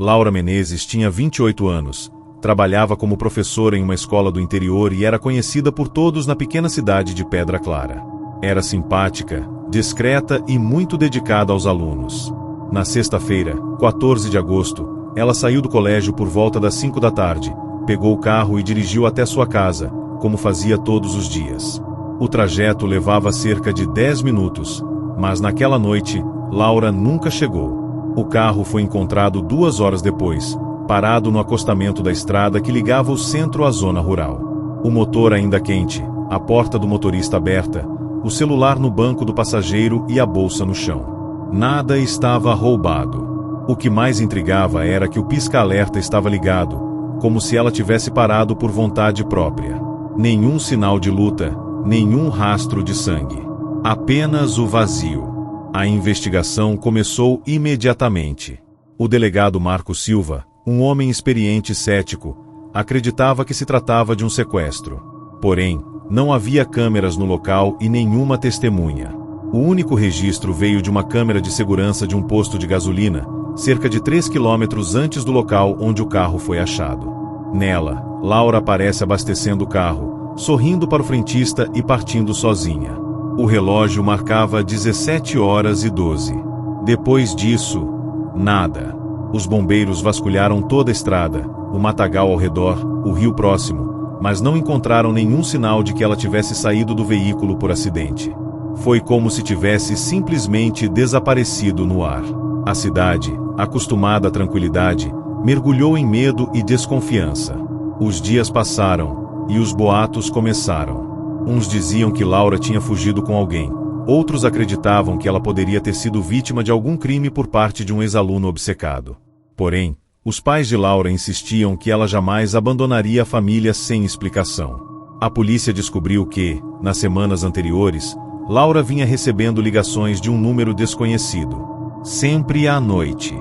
Laura Menezes tinha 28 anos, trabalhava como professora em uma escola do interior e era conhecida por todos na pequena cidade de Pedra Clara. Era simpática, discreta e muito dedicada aos alunos. Na sexta-feira, 14 de agosto, ela saiu do colégio por volta das 5 da tarde, pegou o carro e dirigiu até sua casa, como fazia todos os dias. O trajeto levava cerca de 10 minutos, mas naquela noite, Laura nunca chegou. O carro foi encontrado 2 horas depois, parado no acostamento da estrada que ligava o centro à zona rural. O motor ainda quente, a porta do motorista aberta, o celular no banco do passageiro e a bolsa no chão. Nada estava roubado. O que mais intrigava era que o pisca-alerta estava ligado, como se ela tivesse parado por vontade própria. Nenhum sinal de luta, nenhum rastro de sangue. Apenas o vazio. A investigação começou imediatamente. O delegado Marco Silva, um homem experiente e cético, acreditava que se tratava de um sequestro. Porém, não havia câmeras no local e nenhuma testemunha. O único registro veio de uma câmera de segurança de um posto de gasolina, cerca de 3 quilômetros antes do local onde o carro foi achado. Nela, Laura aparece abastecendo o carro, sorrindo para o frentista e partindo sozinha. O relógio marcava 17h12. Depois disso, nada. Os bombeiros vasculharam toda a estrada, o matagal ao redor, o rio próximo, mas não encontraram nenhum sinal de que ela tivesse saído do veículo por acidente. Foi como se tivesse simplesmente desaparecido no ar. A cidade, acostumada à tranquilidade, mergulhou em medo e desconfiança. Os dias passaram, e os boatos começaram. Uns diziam que Laura tinha fugido com alguém. Outros acreditavam que ela poderia ter sido vítima de algum crime por parte de um ex-aluno obcecado. Porém, os pais de Laura insistiam que ela jamais abandonaria a família sem explicação. A polícia descobriu que, nas semanas anteriores, Laura vinha recebendo ligações de um número desconhecido. Sempre à noite.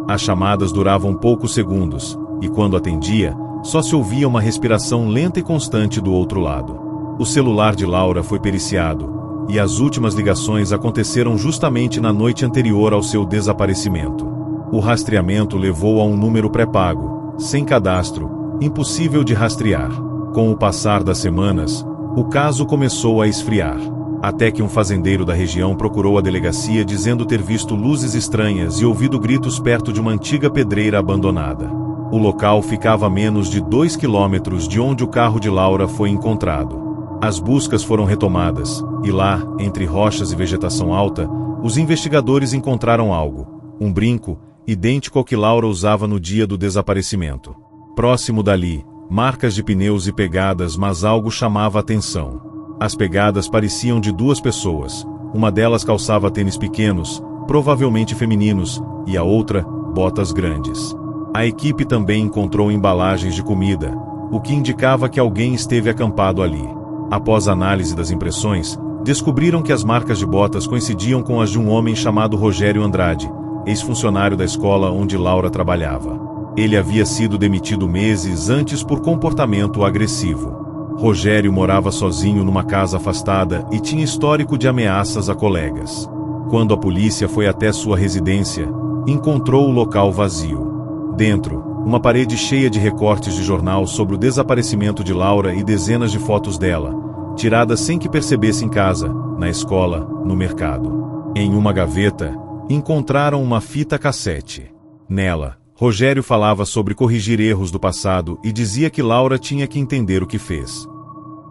As chamadas duravam poucos segundos, e quando atendia, só se ouvia uma respiração lenta e constante do outro lado. O celular de Laura foi periciado, e as últimas ligações aconteceram justamente na noite anterior ao seu desaparecimento. O rastreamento levou a um número pré-pago, sem cadastro, impossível de rastrear. Com o passar das semanas, o caso começou a esfriar, até que um fazendeiro da região procurou a delegacia dizendo ter visto luzes estranhas e ouvido gritos perto de uma antiga pedreira abandonada. O local ficava a menos de 2 quilômetros de onde o carro de Laura foi encontrado. As buscas foram retomadas, e lá, entre rochas e vegetação alta, os investigadores encontraram algo, um brinco, idêntico ao que Laura usava no dia do desaparecimento. Próximo dali, marcas de pneus e pegadas, mas algo chamava a atenção. As pegadas pareciam de 2 pessoas, uma delas calçava tênis pequenos, provavelmente femininos, e a outra, botas grandes. A equipe também encontrou embalagens de comida, o que indicava que alguém esteve acampado ali. Após a análise das impressões, descobriram que as marcas de botas coincidiam com as de um homem chamado Rogério Andrade, ex-funcionário da escola onde Laura trabalhava. Ele havia sido demitido meses antes por comportamento agressivo. Rogério morava sozinho numa casa afastada e tinha histórico de ameaças a colegas. Quando a polícia foi até sua residência, encontrou o local vazio. Dentro, uma parede cheia de recortes de jornal sobre o desaparecimento de Laura e dezenas de fotos dela, tiradas sem que percebesse em casa, na escola, no mercado. Em uma gaveta, encontraram uma fita cassete. Nela, Rogério falava sobre corrigir erros do passado e dizia que Laura tinha que entender o que fez.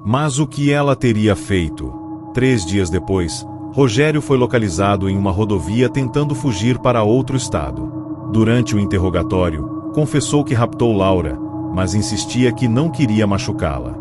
Mas o que ela teria feito? 3 dias depois, Rogério foi localizado em uma rodovia tentando fugir para outro estado. Durante o interrogatório, confessou que raptou Laura, mas insistia que não queria machucá-la.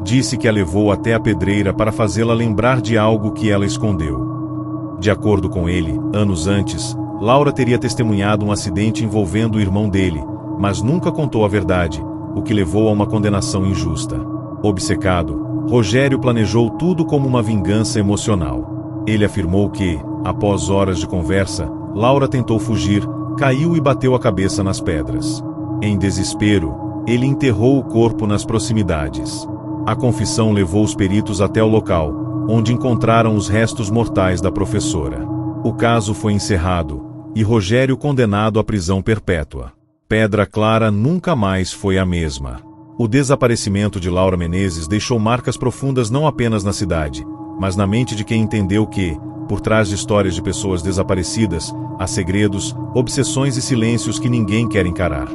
Disse que a levou até a pedreira para fazê-la lembrar de algo que ela escondeu. De acordo com ele, anos antes, Laura teria testemunhado um acidente envolvendo o irmão dele, mas nunca contou a verdade, o que levou a uma condenação injusta. Obcecado, Rogério planejou tudo como uma vingança emocional. Ele afirmou que, após horas de conversa, Laura tentou fugir, caiu e bateu a cabeça nas pedras. Em desespero, ele enterrou o corpo nas proximidades. A confissão levou os peritos até o local, onde encontraram os restos mortais da professora. O caso foi encerrado, e Rogério condenado à prisão perpétua. Pedra Clara nunca mais foi a mesma. O desaparecimento de Laura Menezes deixou marcas profundas não apenas na cidade, mas na mente de quem entendeu que, por trás de histórias de pessoas desaparecidas, há segredos, obsessões e silêncios que ninguém quer encarar.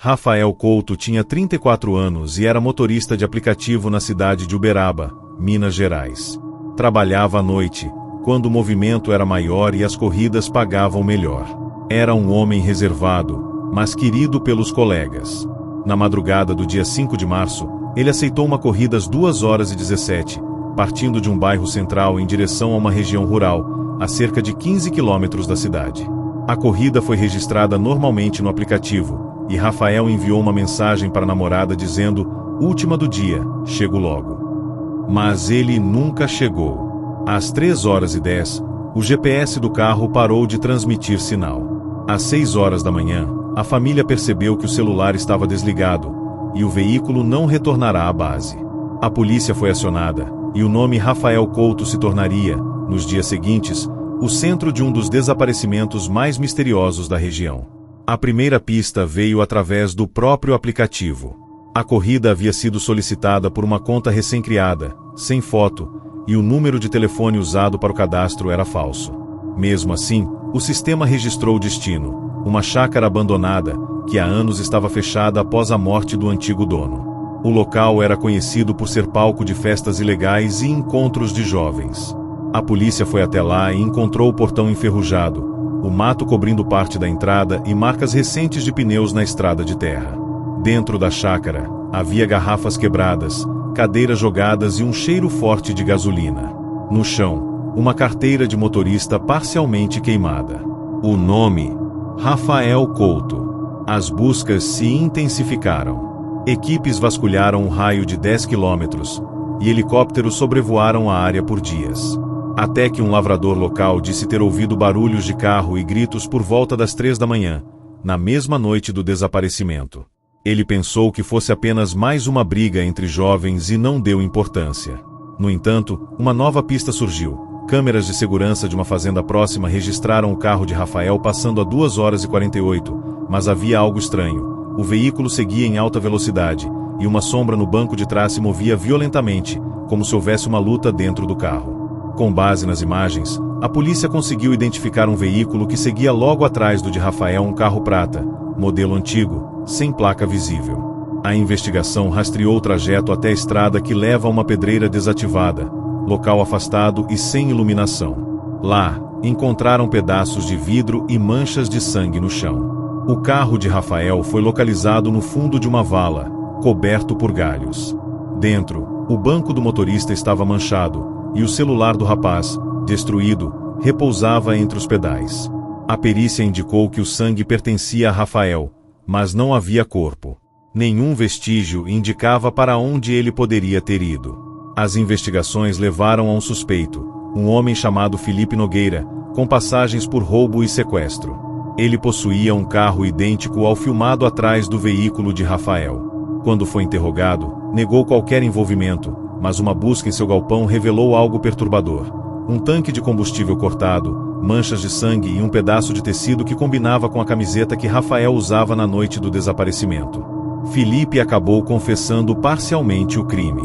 Rafael Couto tinha 34 anos e era motorista de aplicativo na cidade de Uberaba, Minas Gerais. Trabalhava à noite, quando o movimento era maior e as corridas pagavam melhor. Era um homem reservado, mas querido pelos colegas. Na madrugada do dia 5 de março, ele aceitou uma corrida às 2h17, partindo de um bairro central em direção a uma região rural, a cerca de 15 quilômetros da cidade. A corrida foi registrada normalmente no aplicativo, e Rafael enviou uma mensagem para a namorada dizendo: "Última do dia, chego logo." Mas ele nunca chegou. Às 3h10, o GPS do carro parou de transmitir sinal. Às 6h da manhã, a família percebeu que o celular estava desligado, e o veículo não retornará à base. A polícia foi acionada, e o nome Rafael Couto se tornaria, nos dias seguintes, o centro de um dos desaparecimentos mais misteriosos da região. A primeira pista veio através do próprio aplicativo. A corrida havia sido solicitada por uma conta recém-criada, sem foto, e o número de telefone usado para o cadastro era falso. Mesmo assim, o sistema registrou o destino, uma chácara abandonada, que há anos estava fechada após a morte do antigo dono. O local era conhecido por ser palco de festas ilegais e encontros de jovens. A polícia foi até lá e encontrou o portão enferrujado, o mato cobrindo parte da entrada e marcas recentes de pneus na estrada de terra. Dentro da chácara, havia garrafas quebradas, cadeiras jogadas e um cheiro forte de gasolina. No chão, uma carteira de motorista parcialmente queimada. O nome: Rafael Couto. As buscas se intensificaram. Equipes vasculharam um raio de 10 quilômetros, e helicópteros sobrevoaram a área por dias. Até que um lavrador local disse ter ouvido barulhos de carro e gritos por volta das 3 da manhã, na mesma noite do desaparecimento. Ele pensou que fosse apenas mais uma briga entre jovens e não deu importância. No entanto, uma nova pista surgiu. Câmeras de segurança de uma fazenda próxima registraram o carro de Rafael passando a 2h48, mas havia algo estranho. O veículo seguia em alta velocidade, e uma sombra no banco de trás se movia violentamente, como se houvesse uma luta dentro do carro. Com base nas imagens, a polícia conseguiu identificar um veículo que seguia logo atrás do de Rafael, um carro prata, modelo antigo, sem placa visível. A investigação rastreou o trajeto até a estrada que leva a uma pedreira desativada, local afastado e sem iluminação. Lá, encontraram pedaços de vidro e manchas de sangue no chão. O carro de Rafael foi localizado no fundo de uma vala, coberto por galhos. Dentro, o banco do motorista estava manchado, e o celular do rapaz, destruído, repousava entre os pedais. A perícia indicou que o sangue pertencia a Rafael, mas não havia corpo. Nenhum vestígio indicava para onde ele poderia ter ido. As investigações levaram a um suspeito, um homem chamado Felipe Nogueira, com passagens por roubo e sequestro. Ele possuía um carro idêntico ao filmado atrás do veículo de Rafael. Quando foi interrogado, negou qualquer envolvimento, mas uma busca em seu galpão revelou algo perturbador. Um tanque de combustível cortado, manchas de sangue e um pedaço de tecido que combinava com a camiseta que Rafael usava na noite do desaparecimento. Felipe acabou confessando parcialmente o crime.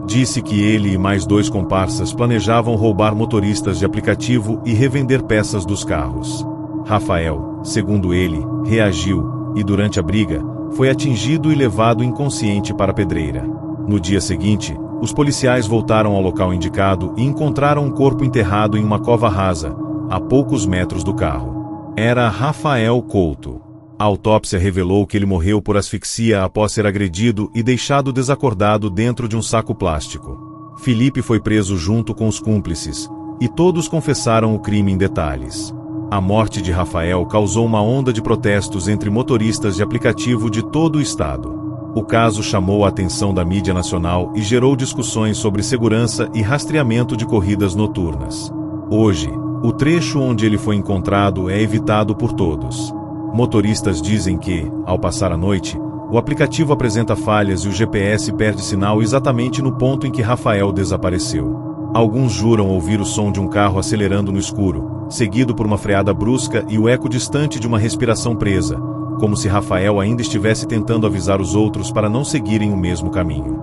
Disse que ele e mais 2 comparsas planejavam roubar motoristas de aplicativo e revender peças dos carros. Rafael, segundo ele, reagiu e, durante a briga, foi atingido e levado inconsciente para a pedreira. No dia seguinte, os policiais voltaram ao local indicado e encontraram um corpo enterrado em uma cova rasa, a poucos metros do carro. Era Rafael Couto. A autópsia revelou que ele morreu por asfixia após ser agredido e deixado desacordado dentro de um saco plástico. Felipe foi preso junto com os cúmplices, e todos confessaram o crime em detalhes. A morte de Rafael causou uma onda de protestos entre motoristas de aplicativo de todo o estado. O caso chamou a atenção da mídia nacional e gerou discussões sobre segurança e rastreamento de corridas noturnas. Hoje, O trecho onde ele foi encontrado é evitado por todos. Motoristas dizem que, ao passar a noite, o aplicativo apresenta falhas e o GPS perde sinal exatamente no ponto em que Rafael desapareceu. Alguns juram ouvir o som de um carro acelerando no escuro, seguido por uma freada brusca e o eco distante de uma respiração presa, como se Rafael ainda estivesse tentando avisar os outros para não seguirem o mesmo caminho.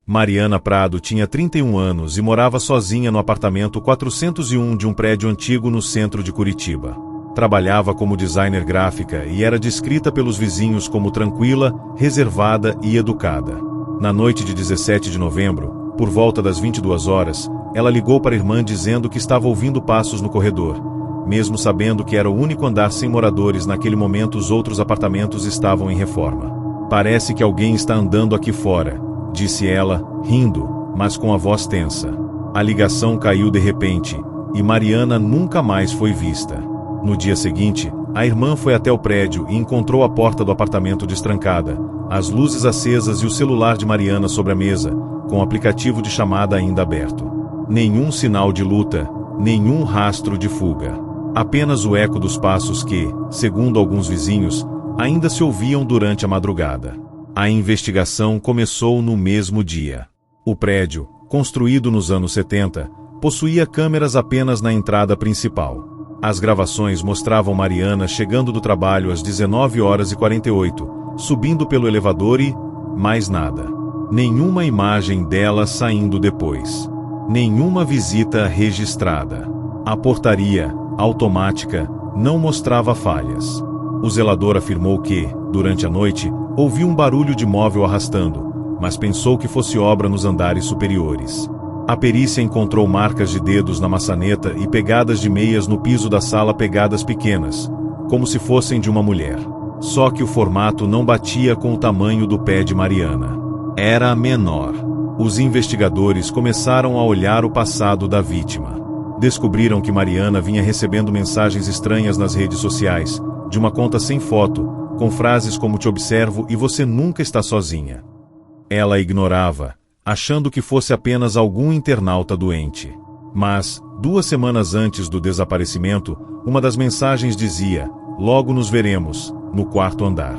Mariana Prado tinha 31 anos e morava sozinha no apartamento 401 de um prédio antigo no centro de Curitiba. Trabalhava como designer gráfica e era descrita pelos vizinhos como tranquila, reservada e educada. Na noite de 17 de novembro, por volta das 22 horas, ela ligou para a irmã dizendo que estava ouvindo passos no corredor. Mesmo sabendo que era o único andar sem moradores, naquele momento os outros apartamentos estavam em reforma. "Parece que alguém está andando aqui fora", disse ela, rindo, mas com a voz tensa. A ligação caiu de repente, e Mariana nunca mais foi vista. No dia seguinte, a irmã foi até o prédio e encontrou a porta do apartamento destrancada, as luzes acesas e o celular de Mariana sobre a mesa, com o aplicativo de chamada ainda aberto. Nenhum sinal de luta, nenhum rastro de fuga. Apenas o eco dos passos que, segundo alguns vizinhos, ainda se ouviam durante a madrugada. A investigação começou no mesmo dia. O prédio, construído nos anos 70, possuía câmeras apenas na entrada principal. As gravações mostravam Mariana chegando do trabalho às 19h48, subindo pelo elevador e... mais nada. Nenhuma imagem dela saindo depois. Nenhuma visita registrada. A portaria, automática, não mostrava falhas. O zelador afirmou que, durante a noite, ouviu um barulho de móvel arrastando, mas pensou que fosse obra nos andares superiores. A perícia encontrou marcas de dedos na maçaneta e pegadas de meias no piso da sala, pegadas pequenas, como se fossem de uma mulher. Só que o formato não batia com o tamanho do pé de Mariana. Era menor. Os investigadores começaram a olhar o passado da vítima. Descobriram que Mariana vinha recebendo mensagens estranhas nas redes sociais, de uma conta sem foto, com frases como "te observo e você nunca está sozinha". Ela ignorava, achando que fosse apenas algum internauta doente. Mas, 2 semanas antes do desaparecimento, uma das mensagens dizia: "Logo nos veremos", no 4º andar.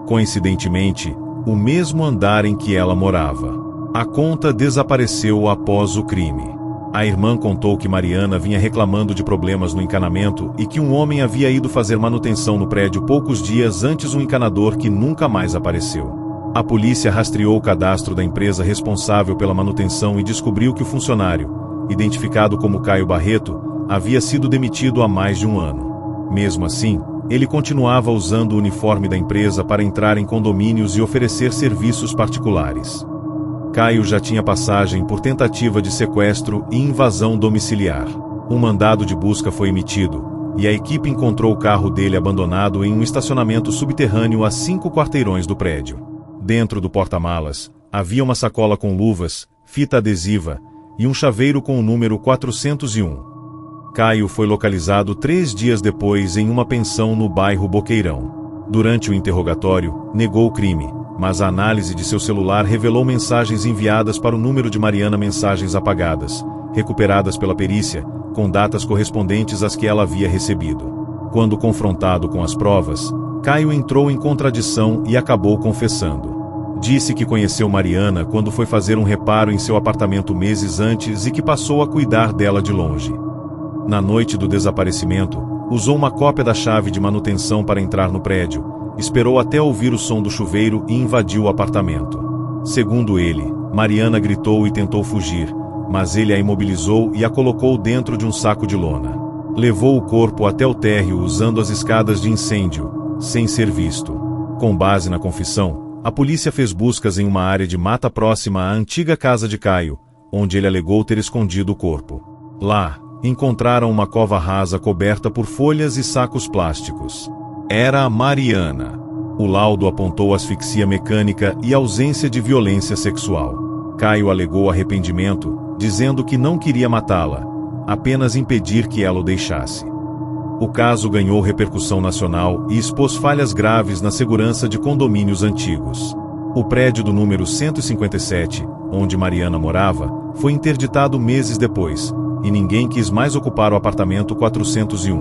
Coincidentemente, o mesmo andar em que ela morava. A conta desapareceu após o crime. A irmã contou que Mariana vinha reclamando de problemas no encanamento e que um homem havia ido fazer manutenção no prédio poucos dias antes, um encanador que nunca mais apareceu. A polícia rastreou o cadastro da empresa responsável pela manutenção e descobriu que o funcionário, identificado como Caio Barreto, havia sido demitido há mais de 1 ano. Mesmo assim, ele continuava usando o uniforme da empresa para entrar em condomínios e oferecer serviços particulares. Caio já tinha passagem por tentativa de sequestro e invasão domiciliar. Um mandado de busca foi emitido, e a equipe encontrou o carro dele abandonado em um estacionamento subterrâneo a 5 quarteirões do prédio. Dentro do porta-malas, havia uma sacola com luvas, fita adesiva e um chaveiro com o número 401. Caio foi localizado 3 dias depois em uma pensão no bairro Boqueirão. Durante o interrogatório, negou o crime, mas a análise de seu celular revelou mensagens enviadas para o número de Mariana, mensagens apagadas, recuperadas pela perícia, com datas correspondentes às que ela havia recebido. Quando confrontado com as provas, Caio entrou em contradição e acabou confessando. Disse que conheceu Mariana quando foi fazer um reparo em seu apartamento meses antes e que passou a cuidar dela de longe. Na noite do desaparecimento, usou uma cópia da chave de manutenção para entrar no prédio, esperou até ouvir o som do chuveiro e invadiu o apartamento. Segundo ele, Mariana gritou e tentou fugir, mas ele a imobilizou e a colocou dentro de um saco de lona. Levou o corpo até o térreo usando as escadas de incêndio, sem ser visto. Com base na confissão, a polícia fez buscas em uma área de mata próxima à antiga casa de Caio, onde ele alegou ter escondido o corpo. Lá, encontraram uma cova rasa coberta por folhas e sacos plásticos. Era a Mariana. O laudo apontou asfixia mecânica e ausência de violência sexual. Caio alegou arrependimento, dizendo que não queria matá-la, apenas impedir que ela o deixasse. O caso ganhou repercussão nacional e expôs falhas graves na segurança de condomínios antigos. O prédio do número 157, onde Mariana morava, foi interditado meses depois, e ninguém quis mais ocupar o apartamento 401.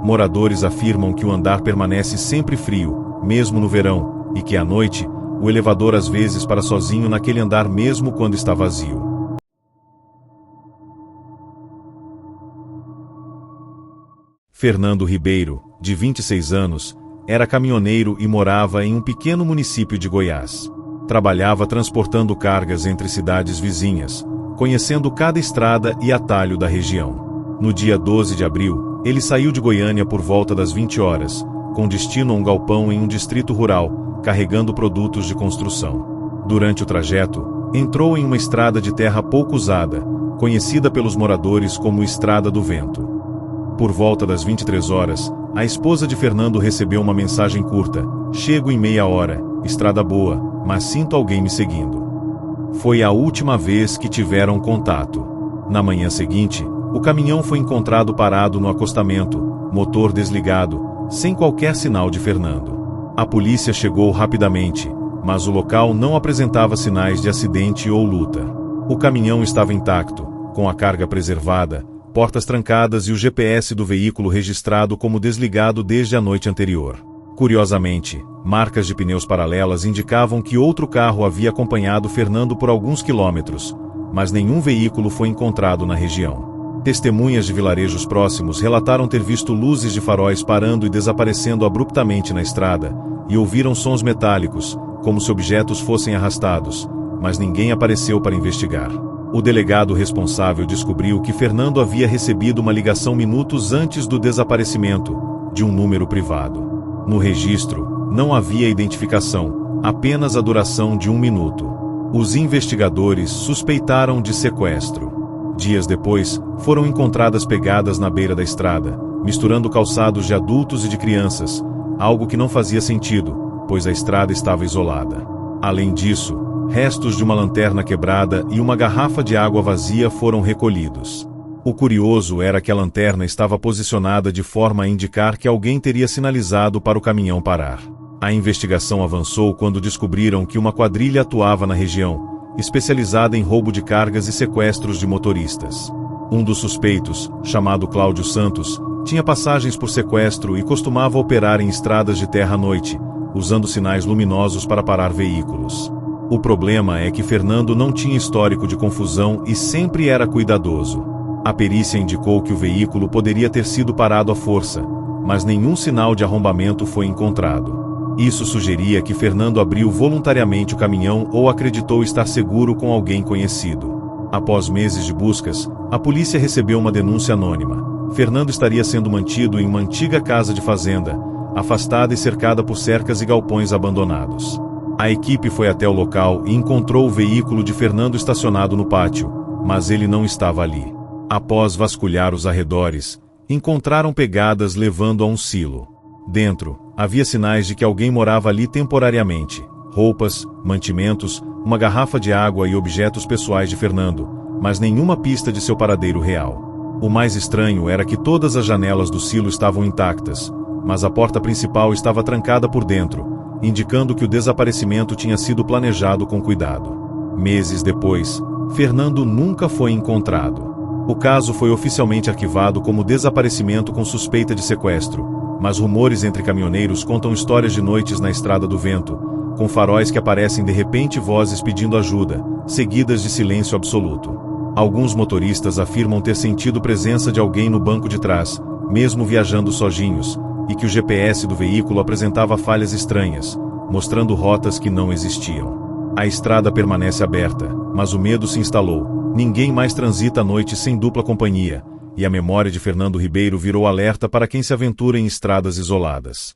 Moradores afirmam que o andar permanece sempre frio, mesmo no verão, e que à noite, o elevador às vezes para sozinho naquele andar mesmo quando está vazio. Fernando Ribeiro, de 26 anos, era caminhoneiro e morava em um pequeno município de Goiás. Trabalhava transportando cargas entre cidades vizinhas, conhecendo cada estrada e atalho da região. No dia 12 de abril, ele saiu de Goiânia por volta das 20 horas, com destino a um galpão em um distrito rural, carregando produtos de construção. Durante o trajeto, entrou em uma estrada de terra pouco usada, conhecida pelos moradores como Estrada do Vento. Por volta das 23 horas, a esposa de Fernando recebeu uma mensagem curta: "Chego em meia hora, estrada boa, mas sinto alguém me seguindo." Foi a última vez que tiveram contato. Na manhã seguinte, o caminhão foi encontrado parado no acostamento, motor desligado, sem qualquer sinal de Fernando. A polícia chegou rapidamente, mas o local não apresentava sinais de acidente ou luta. O caminhão estava intacto, com a carga preservada, portas trancadas e o GPS do veículo registrado como desligado desde a noite anterior. Curiosamente, marcas de pneus paralelas indicavam que outro carro havia acompanhado Fernando por alguns quilômetros, mas nenhum veículo foi encontrado na região. Testemunhas de vilarejos próximos relataram ter visto luzes de faróis parando e desaparecendo abruptamente na estrada, e ouviram sons metálicos, como se objetos fossem arrastados, mas ninguém apareceu para investigar. O delegado responsável descobriu que Fernando havia recebido uma ligação minutos antes do desaparecimento, de um número privado. No registro, não havia identificação, apenas a duração de 1 minuto. Os investigadores suspeitaram de sequestro. Dias depois, foram encontradas pegadas na beira da estrada, misturando calçados de adultos e de crianças, algo que não fazia sentido, pois a estrada estava isolada. Além disso, restos de uma lanterna quebrada e uma garrafa de água vazia foram recolhidos. O curioso era que a lanterna estava posicionada de forma a indicar que alguém teria sinalizado para o caminhão parar. A investigação avançou quando descobriram que uma quadrilha atuava na região, especializada em roubo de cargas e sequestros de motoristas. Um dos suspeitos, chamado Cláudio Santos, tinha passagens por sequestro e costumava operar em estradas de terra à noite, usando sinais luminosos para parar veículos. O problema é que Fernando não tinha histórico de confusão e sempre era cuidadoso. A perícia indicou que o veículo poderia ter sido parado à força, mas nenhum sinal de arrombamento foi encontrado. Isso sugeria que Fernando abriu voluntariamente o caminhão ou acreditou estar seguro com alguém conhecido. Após meses de buscas, a polícia recebeu uma denúncia anônima. Fernando estaria sendo mantido em uma antiga casa de fazenda, afastada e cercada por cercas e galpões abandonados. A equipe foi até o local e encontrou o veículo de Fernando estacionado no pátio, mas ele não estava ali. Após vasculhar os arredores, encontraram pegadas levando a um silo. Dentro, havia sinais de que alguém morava ali temporariamente: roupas, mantimentos, uma garrafa de água e objetos pessoais de Fernando, mas nenhuma pista de seu paradeiro real. O mais estranho era que todas as janelas do silo estavam intactas, mas a porta principal estava trancada por dentro, indicando que o desaparecimento tinha sido planejado com cuidado. Meses depois, Fernando nunca foi encontrado. O caso foi oficialmente arquivado como desaparecimento com suspeita de sequestro, mas rumores entre caminhoneiros contam histórias de noites na Estrada do Vento, com faróis que aparecem de repente e vozes pedindo ajuda, seguidas de silêncio absoluto. Alguns motoristas afirmam ter sentido presença de alguém no banco de trás, mesmo viajando sozinhos, e que o GPS do veículo apresentava falhas estranhas, mostrando rotas que não existiam. A estrada permanece aberta, mas o medo se instalou. Ninguém mais transita à noite sem dupla companhia, e a memória de Fernando Ribeiro virou alerta para quem se aventura em estradas isoladas.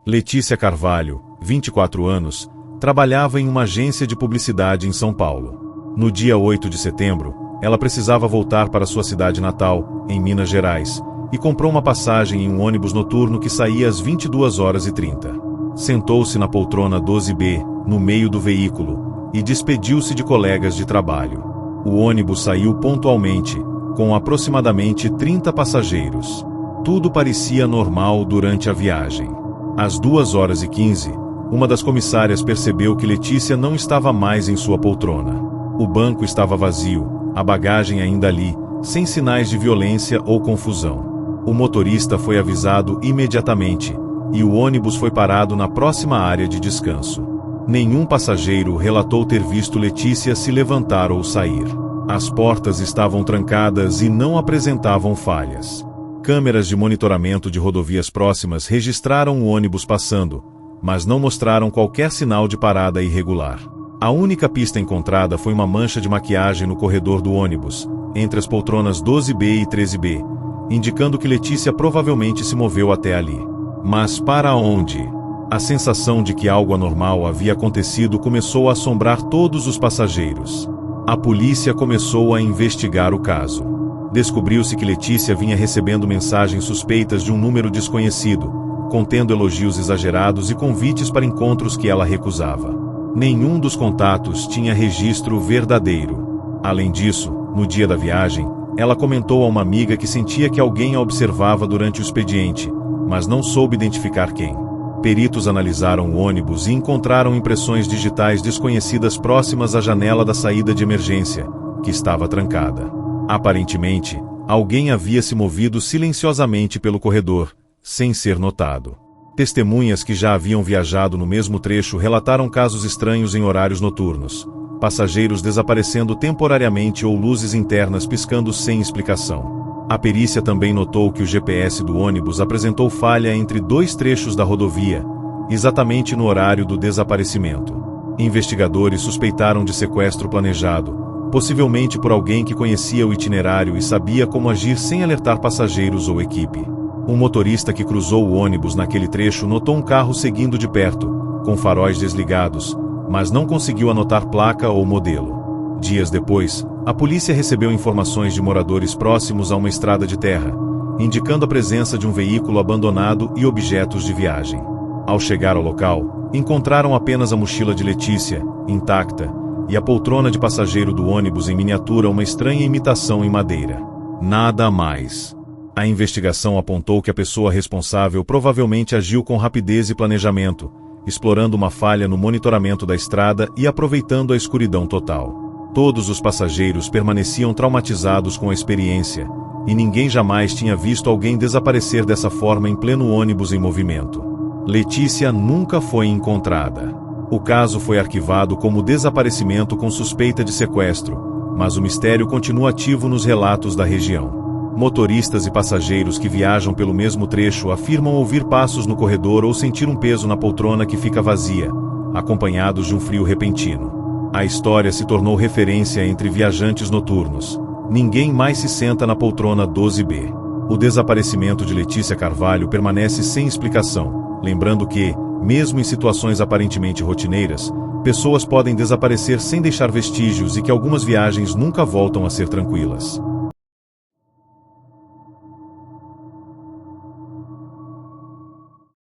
Letícia Carvalho, 24 anos, trabalhava em uma agência de publicidade em São Paulo. No dia 8 de setembro, ela precisava voltar para sua cidade natal, em Minas Gerais, e comprou uma passagem em um ônibus noturno que saía às 22h30. Sentou-se na poltrona 12B, no meio do veículo, e despediu-se de colegas de trabalho. O ônibus saiu pontualmente, com aproximadamente 30 passageiros. Tudo parecia normal durante a viagem. Às 2h15, uma das comissárias percebeu que Letícia não estava mais em sua poltrona. O banco estava vazio, a bagagem ainda ali, sem sinais de violência ou confusão. O motorista foi avisado imediatamente, e o ônibus foi parado na próxima área de descanso. Nenhum passageiro relatou ter visto Letícia se levantar ou sair. As portas estavam trancadas e não apresentavam falhas. Câmeras de monitoramento de rodovias próximas registraram o ônibus passando, mas não mostraram qualquer sinal de parada irregular. A única pista encontrada foi uma mancha de maquiagem no corredor do ônibus, entre as poltronas 12B e 13B, indicando que Letícia provavelmente se moveu até ali. Mas para onde? A sensação de que algo anormal havia acontecido começou a assombrar todos os passageiros. A polícia começou a investigar o caso. Descobriu-se que Letícia vinha recebendo mensagens suspeitas de um número desconhecido, contendo elogios exagerados e convites para encontros que ela recusava. Nenhum dos contatos tinha registro verdadeiro. Além disso, no dia da viagem, ela comentou a uma amiga que sentia que alguém a observava durante o expediente, mas não soube identificar quem. Peritos analisaram o ônibus e encontraram impressões digitais desconhecidas próximas à janela da saída de emergência, que estava trancada. Aparentemente, alguém havia se movido silenciosamente pelo corredor, sem ser notado. Testemunhas que já haviam viajado no mesmo trecho relataram casos estranhos em horários noturnos, passageiros desaparecendo temporariamente ou luzes internas piscando sem explicação. A perícia também notou que o GPS do ônibus apresentou falha entre 2 trechos da rodovia, exatamente no horário do desaparecimento. Investigadores suspeitaram de sequestro planejado, possivelmente por alguém que conhecia o itinerário e sabia como agir sem alertar passageiros ou equipe. Um motorista que cruzou o ônibus naquele trecho notou um carro seguindo de perto, com faróis desligados, mas não conseguiu anotar placa ou modelo. Dias depois, a polícia recebeu informações de moradores próximos a uma estrada de terra, indicando a presença de um veículo abandonado e objetos de viagem. Ao chegar ao local, encontraram apenas a mochila de Letícia, intacta, e a poltrona de passageiro do ônibus em miniatura, uma estranha imitação em madeira. Nada mais. A investigação apontou que a pessoa responsável provavelmente agiu com rapidez e planejamento, explorando uma falha no monitoramento da estrada e aproveitando a escuridão total. Todos os passageiros permaneciam traumatizados com a experiência, e ninguém jamais tinha visto alguém desaparecer dessa forma em pleno ônibus em movimento. Letícia nunca foi encontrada. O caso foi arquivado como desaparecimento com suspeita de sequestro, mas o mistério continua ativo nos relatos da região. Motoristas e passageiros que viajam pelo mesmo trecho afirmam ouvir passos no corredor ou sentir um peso na poltrona que fica vazia, acompanhados de um frio repentino. A história se tornou referência entre viajantes noturnos. Ninguém mais se senta na poltrona 12B. O desaparecimento de Letícia Carvalho permanece sem explicação, lembrando que, mesmo em situações aparentemente rotineiras, pessoas podem desaparecer sem deixar vestígios e que algumas viagens nunca voltam a ser tranquilas.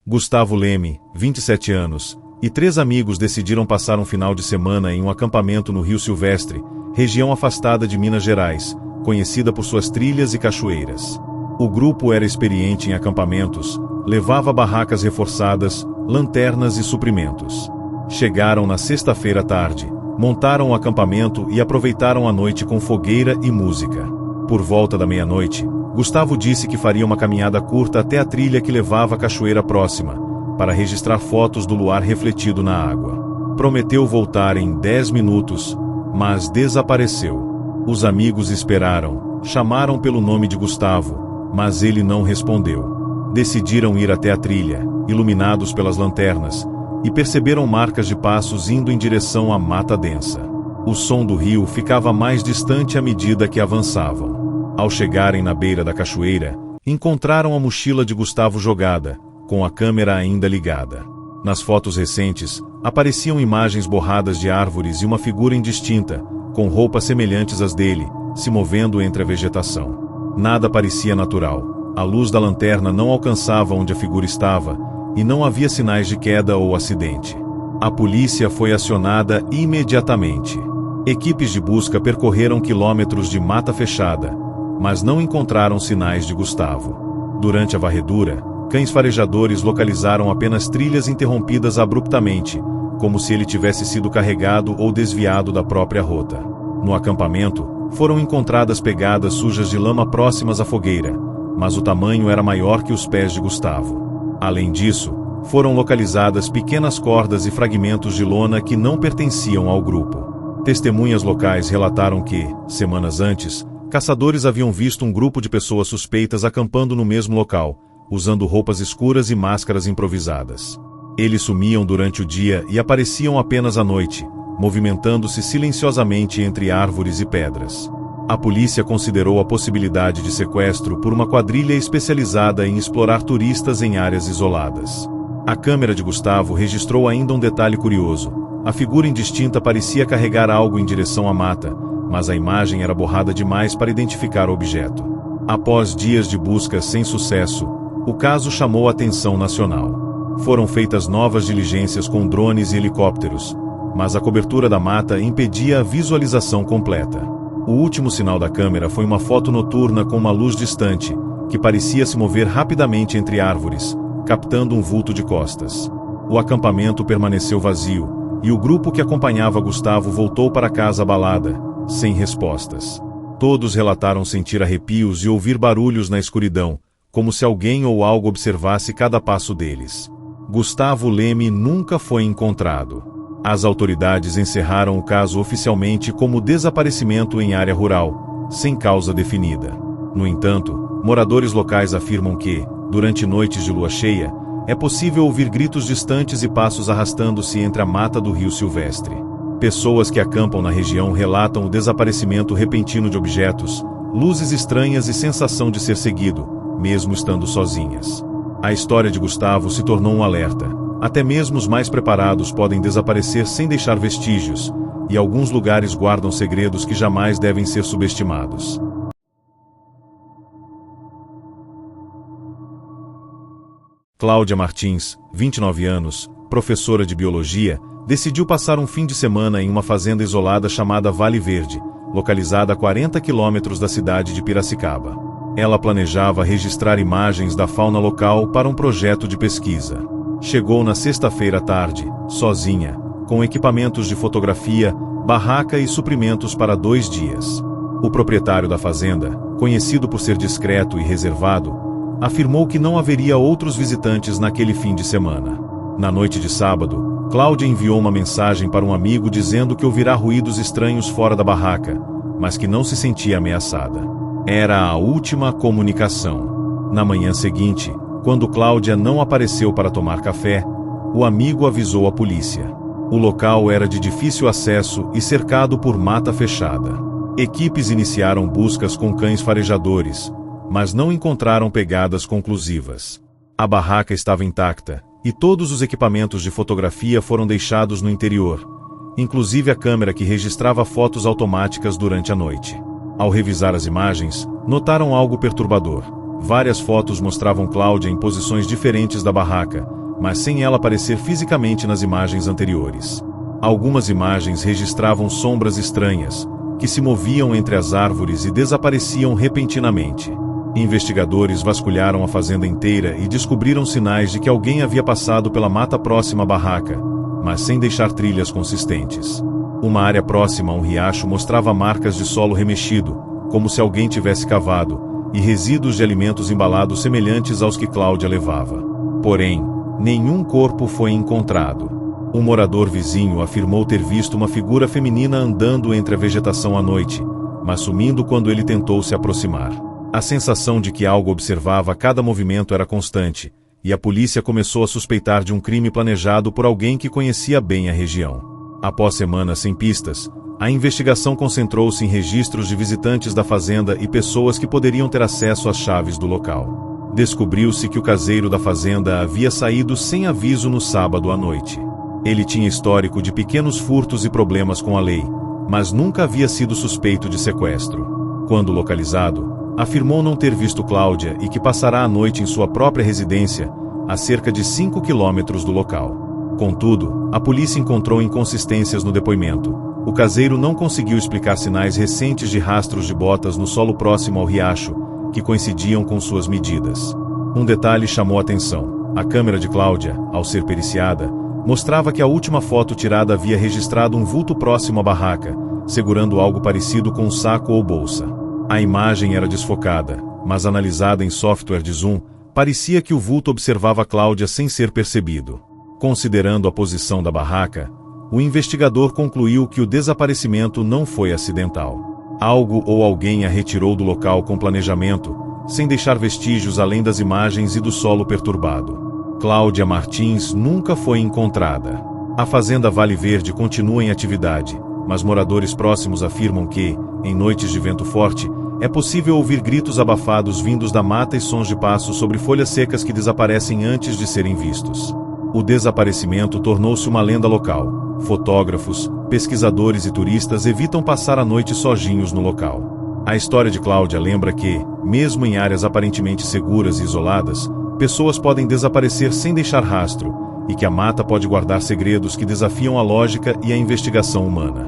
Gustavo Leme, 27 anos, e 3 amigos decidiram passar um final de semana em um acampamento no Rio Silvestre, região afastada de Minas Gerais, conhecida por suas trilhas e cachoeiras. O grupo era experiente em acampamentos, levava barracas reforçadas, lanternas e suprimentos. Chegaram na sexta-feira à tarde, montaram o acampamento e aproveitaram a noite com fogueira e música. Por volta da meia-noite, Gustavo disse que faria uma caminhada curta até a trilha que levava à cachoeira próxima, para registrar fotos do luar refletido na água. Prometeu voltar em 10 minutos, mas desapareceu. Os amigos esperaram, chamaram pelo nome de Gustavo, mas ele não respondeu. Decidiram ir até a trilha, iluminados pelas lanternas, e perceberam marcas de passos indo em direção à mata densa. O som do rio ficava mais distante à medida que avançavam. Ao chegarem na beira da cachoeira, encontraram a mochila de Gustavo jogada, com a câmera ainda ligada. Nas fotos recentes, apareciam imagens borradas de árvores e uma figura indistinta, com roupas semelhantes às dele, se movendo entre a vegetação. Nada parecia natural. A luz da lanterna não alcançava onde a figura estava, e não havia sinais de queda ou acidente. A polícia foi acionada imediatamente. Equipes de busca percorreram quilômetros de mata fechada, mas não encontraram sinais de Gustavo. Durante a varredura, cães farejadores localizaram apenas trilhas interrompidas abruptamente, como se ele tivesse sido carregado ou desviado da própria rota. No acampamento, foram encontradas pegadas sujas de lama próximas à fogueira, mas o tamanho era maior que os pés de Gustavo. Além disso, foram localizadas pequenas cordas e fragmentos de lona que não pertenciam ao grupo. Testemunhas locais relataram que, semanas antes, caçadores haviam visto um grupo de pessoas suspeitas acampando no mesmo local, usando roupas escuras e máscaras improvisadas. Eles sumiam durante o dia e apareciam apenas à noite, movimentando-se silenciosamente entre árvores e pedras. A polícia considerou a possibilidade de sequestro por uma quadrilha especializada em explorar turistas em áreas isoladas. A câmera de Gustavo registrou ainda um detalhe curioso. A figura indistinta parecia carregar algo em direção à mata, mas a imagem era borrada demais para identificar o objeto. Após dias de busca sem sucesso, o caso chamou a atenção nacional. Foram feitas novas diligências com drones e helicópteros, mas a cobertura da mata impedia a visualização completa. O último sinal da câmera foi uma foto noturna com uma luz distante, que parecia se mover rapidamente entre árvores, captando um vulto de costas. O acampamento permaneceu vazio, e o grupo que acompanhava Gustavo voltou para casa abalada, sem respostas. Todos relataram sentir arrepios e ouvir barulhos na escuridão, como se alguém ou algo observasse cada passo deles. Gustavo Leme nunca foi encontrado. As autoridades encerraram o caso oficialmente como desaparecimento em área rural, sem causa definida. No entanto, moradores locais afirmam que, durante noites de lua cheia, é possível ouvir gritos distantes e passos arrastando-se entre a mata do Rio Silvestre. Pessoas que acampam na região relatam o desaparecimento repentino de objetos, luzes estranhas e sensação de ser seguido, mesmo estando sozinhas. A história de Gustavo se tornou um alerta. Até mesmo os mais preparados podem desaparecer sem deixar vestígios, e alguns lugares guardam segredos que jamais devem ser subestimados. Cláudia Martins, 29 anos, professora de biologia, decidiu passar um fim de semana em uma fazenda isolada chamada Vale Verde, localizada a 40 quilômetros da cidade de Piracicaba. Ela planejava registrar imagens da fauna local para um projeto de pesquisa. Chegou na sexta-feira à tarde, sozinha, com equipamentos de fotografia, barraca e suprimentos para 2 dias. O proprietário da fazenda, conhecido por ser discreto e reservado, afirmou que não haveria outros visitantes naquele fim de semana. Na noite de sábado, Cláudia enviou uma mensagem para um amigo dizendo que ouvirá ruídos estranhos fora da barraca, mas que não se sentia ameaçada. Era a última comunicação. Na manhã seguinte, quando Cláudia não apareceu para tomar café, o amigo avisou a polícia. O local era de difícil acesso e cercado por mata fechada. Equipes iniciaram buscas com cães farejadores, mas não encontraram pegadas conclusivas. A barraca estava intacta, e todos os equipamentos de fotografia foram deixados no interior, inclusive a câmera que registrava fotos automáticas durante a noite. Ao revisar as imagens, notaram algo perturbador. Várias fotos mostravam Cláudia em posições diferentes da barraca, mas sem ela aparecer fisicamente nas imagens anteriores. Algumas imagens registravam sombras estranhas, que se moviam entre as árvores e desapareciam repentinamente. Investigadores vasculharam a fazenda inteira e descobriram sinais de que alguém havia passado pela mata próxima à barraca, mas sem deixar trilhas consistentes. Uma área próxima a um riacho mostrava marcas de solo remexido, como se alguém tivesse cavado, e resíduos de alimentos embalados semelhantes aos que Cláudia levava. Porém, nenhum corpo foi encontrado. Um morador vizinho afirmou ter visto uma figura feminina andando entre a vegetação à noite, mas sumindo quando ele tentou se aproximar. A sensação de que algo observava cada movimento era constante, e a polícia começou a suspeitar de um crime planejado por alguém que conhecia bem a região. Após semanas sem pistas, a investigação concentrou-se em registros de visitantes da fazenda e pessoas que poderiam ter acesso às chaves do local. Descobriu-se que o caseiro da fazenda havia saído sem aviso no sábado à noite. Ele tinha histórico de pequenos furtos e problemas com a lei, mas nunca havia sido suspeito de sequestro. Quando localizado, afirmou não ter visto Cláudia e que passará a noite em sua própria residência, a cerca de 5 quilômetros do local. Contudo, a polícia encontrou inconsistências no depoimento. O caseiro não conseguiu explicar sinais recentes de rastros de botas no solo próximo ao riacho, que coincidiam com suas medidas. Um detalhe chamou a atenção. A câmera de Cláudia, ao ser periciada, mostrava que a última foto tirada havia registrado um vulto próximo à barraca, segurando algo parecido com um saco ou bolsa. A imagem era desfocada, mas analisada em software de zoom, parecia que o vulto observava Cláudia sem ser percebido. Considerando a posição da barraca, o investigador concluiu que o desaparecimento não foi acidental. Algo ou alguém a retirou do local com planejamento, sem deixar vestígios além das imagens e do solo perturbado. Cláudia Martins nunca foi encontrada. A fazenda Vale Verde continua em atividade, mas moradores próximos afirmam que, em noites de vento forte, é possível ouvir gritos abafados vindos da mata e sons de passos sobre folhas secas que desaparecem antes de serem vistos. O desaparecimento tornou-se uma lenda local. Fotógrafos, pesquisadores e turistas evitam passar a noite sozinhos no local. A história de Cláudia lembra que, mesmo em áreas aparentemente seguras e isoladas, pessoas podem desaparecer sem deixar rastro, e que a mata pode guardar segredos que desafiam a lógica e a investigação humana.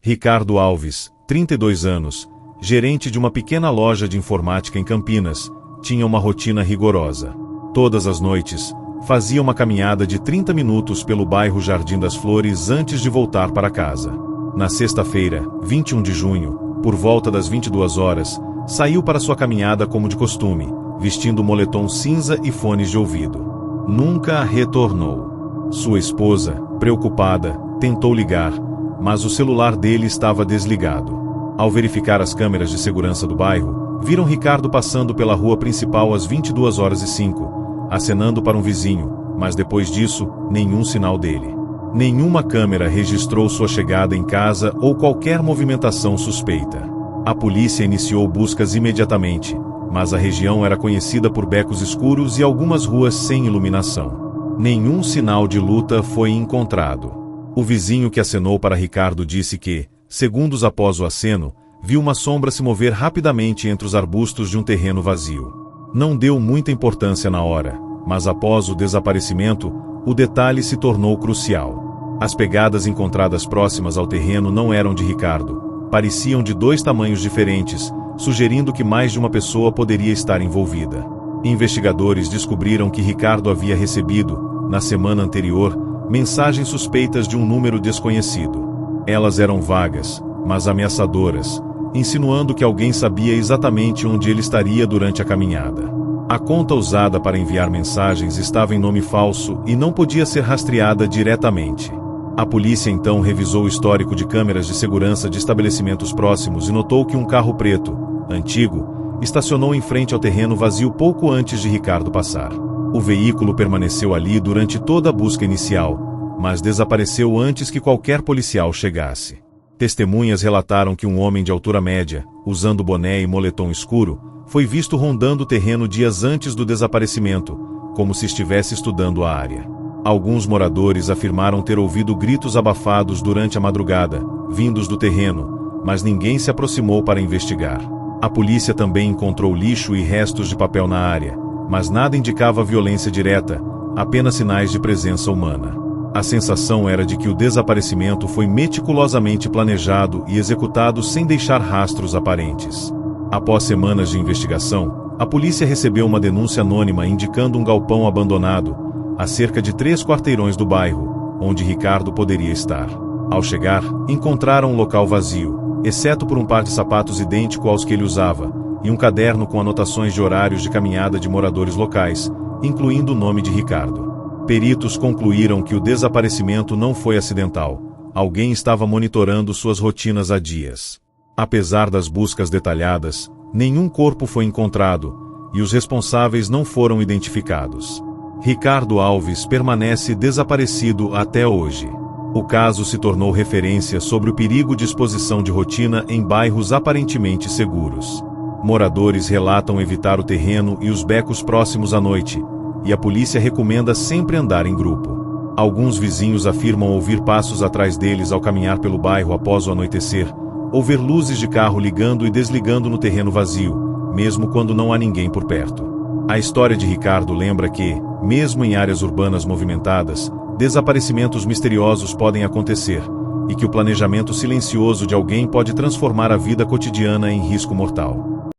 Ricardo Alves, 32 anos, gerente de uma pequena loja de informática em Campinas, tinha uma rotina rigorosa. Todas as noites, fazia uma caminhada de 30 minutos pelo bairro Jardim das Flores antes de voltar para casa. Na sexta-feira, 21 de junho, por volta das 22 horas, saiu para sua caminhada como de costume, vestindo moletom cinza e fones de ouvido. Nunca retornou. Sua esposa, preocupada, tentou ligar, mas o celular dele estava desligado. Ao verificar as câmeras de segurança do bairro, viram Ricardo passando pela rua principal às 22h05, acenando para um vizinho, mas depois disso, nenhum sinal dele. Nenhuma câmera registrou sua chegada em casa ou qualquer movimentação suspeita. A polícia iniciou buscas imediatamente, mas a região era conhecida por becos escuros e algumas ruas sem iluminação. Nenhum sinal de luta foi encontrado. O vizinho que acenou para Ricardo disse que, segundos após o aceno, viu uma sombra se mover rapidamente entre os arbustos de um terreno vazio. Não deu muita importância na hora, mas após o desaparecimento, o detalhe se tornou crucial. As pegadas encontradas próximas ao terreno não eram de Ricardo, pareciam de dois tamanhos diferentes, sugerindo que mais de uma pessoa poderia estar envolvida. Investigadores descobriram que Ricardo havia recebido, na semana anterior, mensagens suspeitas de um número desconhecido. Elas eram vagas, mas ameaçadoras, insinuando que alguém sabia exatamente onde ele estaria durante a caminhada. A conta usada para enviar mensagens estava em nome falso e não podia ser rastreada diretamente. A polícia então revisou o histórico de câmeras de segurança de estabelecimentos próximos e notou que um carro preto, antigo, estacionou em frente ao terreno vazio pouco antes de Ricardo passar. O veículo permaneceu ali durante toda a busca inicial, mas desapareceu antes que qualquer policial chegasse. Testemunhas relataram que um homem de altura média, usando boné e moletom escuro, foi visto rondando o terreno dias antes do desaparecimento, como se estivesse estudando a área. Alguns moradores afirmaram ter ouvido gritos abafados durante a madrugada, vindos do terreno, mas ninguém se aproximou para investigar. A polícia também encontrou lixo e restos de papel na área, mas nada indicava violência direta, apenas sinais de presença humana. A sensação era de que o desaparecimento foi meticulosamente planejado e executado sem deixar rastros aparentes. Após semanas de investigação, a polícia recebeu uma denúncia anônima indicando um galpão abandonado, a cerca de 3 quarteirões do bairro, onde Ricardo poderia estar. Ao chegar, encontraram um local vazio, exceto por um par de sapatos idêntico aos que ele usava, e um caderno com anotações de horários de caminhada de moradores locais, incluindo o nome de Ricardo. Peritos concluíram que o desaparecimento não foi acidental. Alguém estava monitorando suas rotinas há dias. Apesar das buscas detalhadas, nenhum corpo foi encontrado, e os responsáveis não foram identificados. Ricardo Alves permanece desaparecido até hoje. O caso se tornou referência sobre o perigo de exposição de rotina em bairros aparentemente seguros. Moradores relatam evitar o terreno e os becos próximos à noite, e a polícia recomenda sempre andar em grupo. Alguns vizinhos afirmam ouvir passos atrás deles ao caminhar pelo bairro após o anoitecer, ou ver luzes de carro ligando e desligando no terreno vazio, mesmo quando não há ninguém por perto. A história de Ricardo lembra que, mesmo em áreas urbanas movimentadas, desaparecimentos misteriosos podem acontecer, e que o planejamento silencioso de alguém pode transformar a vida cotidiana em risco mortal.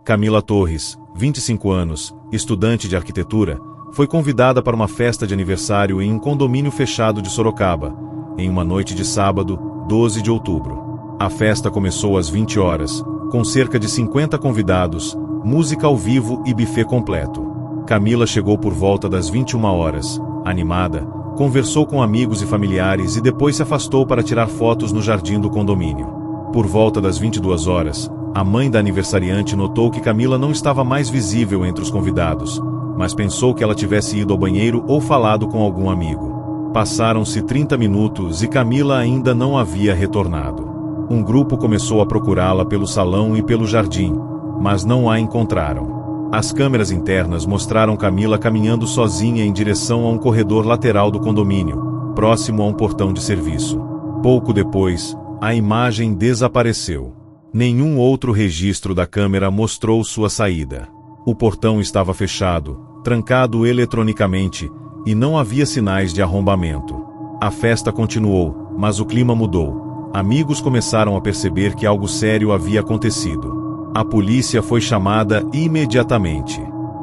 Camila Torres, 25 anos, estudante de arquitetura, foi convidada para uma festa de aniversário em um condomínio fechado de Sorocaba, em uma noite de sábado, 12 de outubro. A festa começou às 20 horas, com cerca de 50 convidados, música ao vivo e buffet completo. Camila chegou por volta das 21 horas, animada, conversou com amigos e familiares e depois se afastou para tirar fotos no jardim do condomínio. Por volta das 22 horas, a mãe da aniversariante notou que Camila não estava mais visível entre os convidados, mas pensou que ela tivesse ido ao banheiro ou falado com algum amigo. Passaram-se 30 minutos e Camila ainda não havia retornado. Um grupo começou a procurá-la pelo salão e pelo jardim, mas não a encontraram. As câmeras internas mostraram Camila caminhando sozinha em direção a um corredor lateral do condomínio, próximo a um portão de serviço. Pouco depois, a imagem desapareceu. Nenhum outro registro da câmera mostrou sua saída. O portão estava fechado, trancado eletronicamente, e não havia sinais de arrombamento. A festa continuou, mas o clima mudou. Amigos começaram a perceber que algo sério havia acontecido. A polícia foi chamada imediatamente.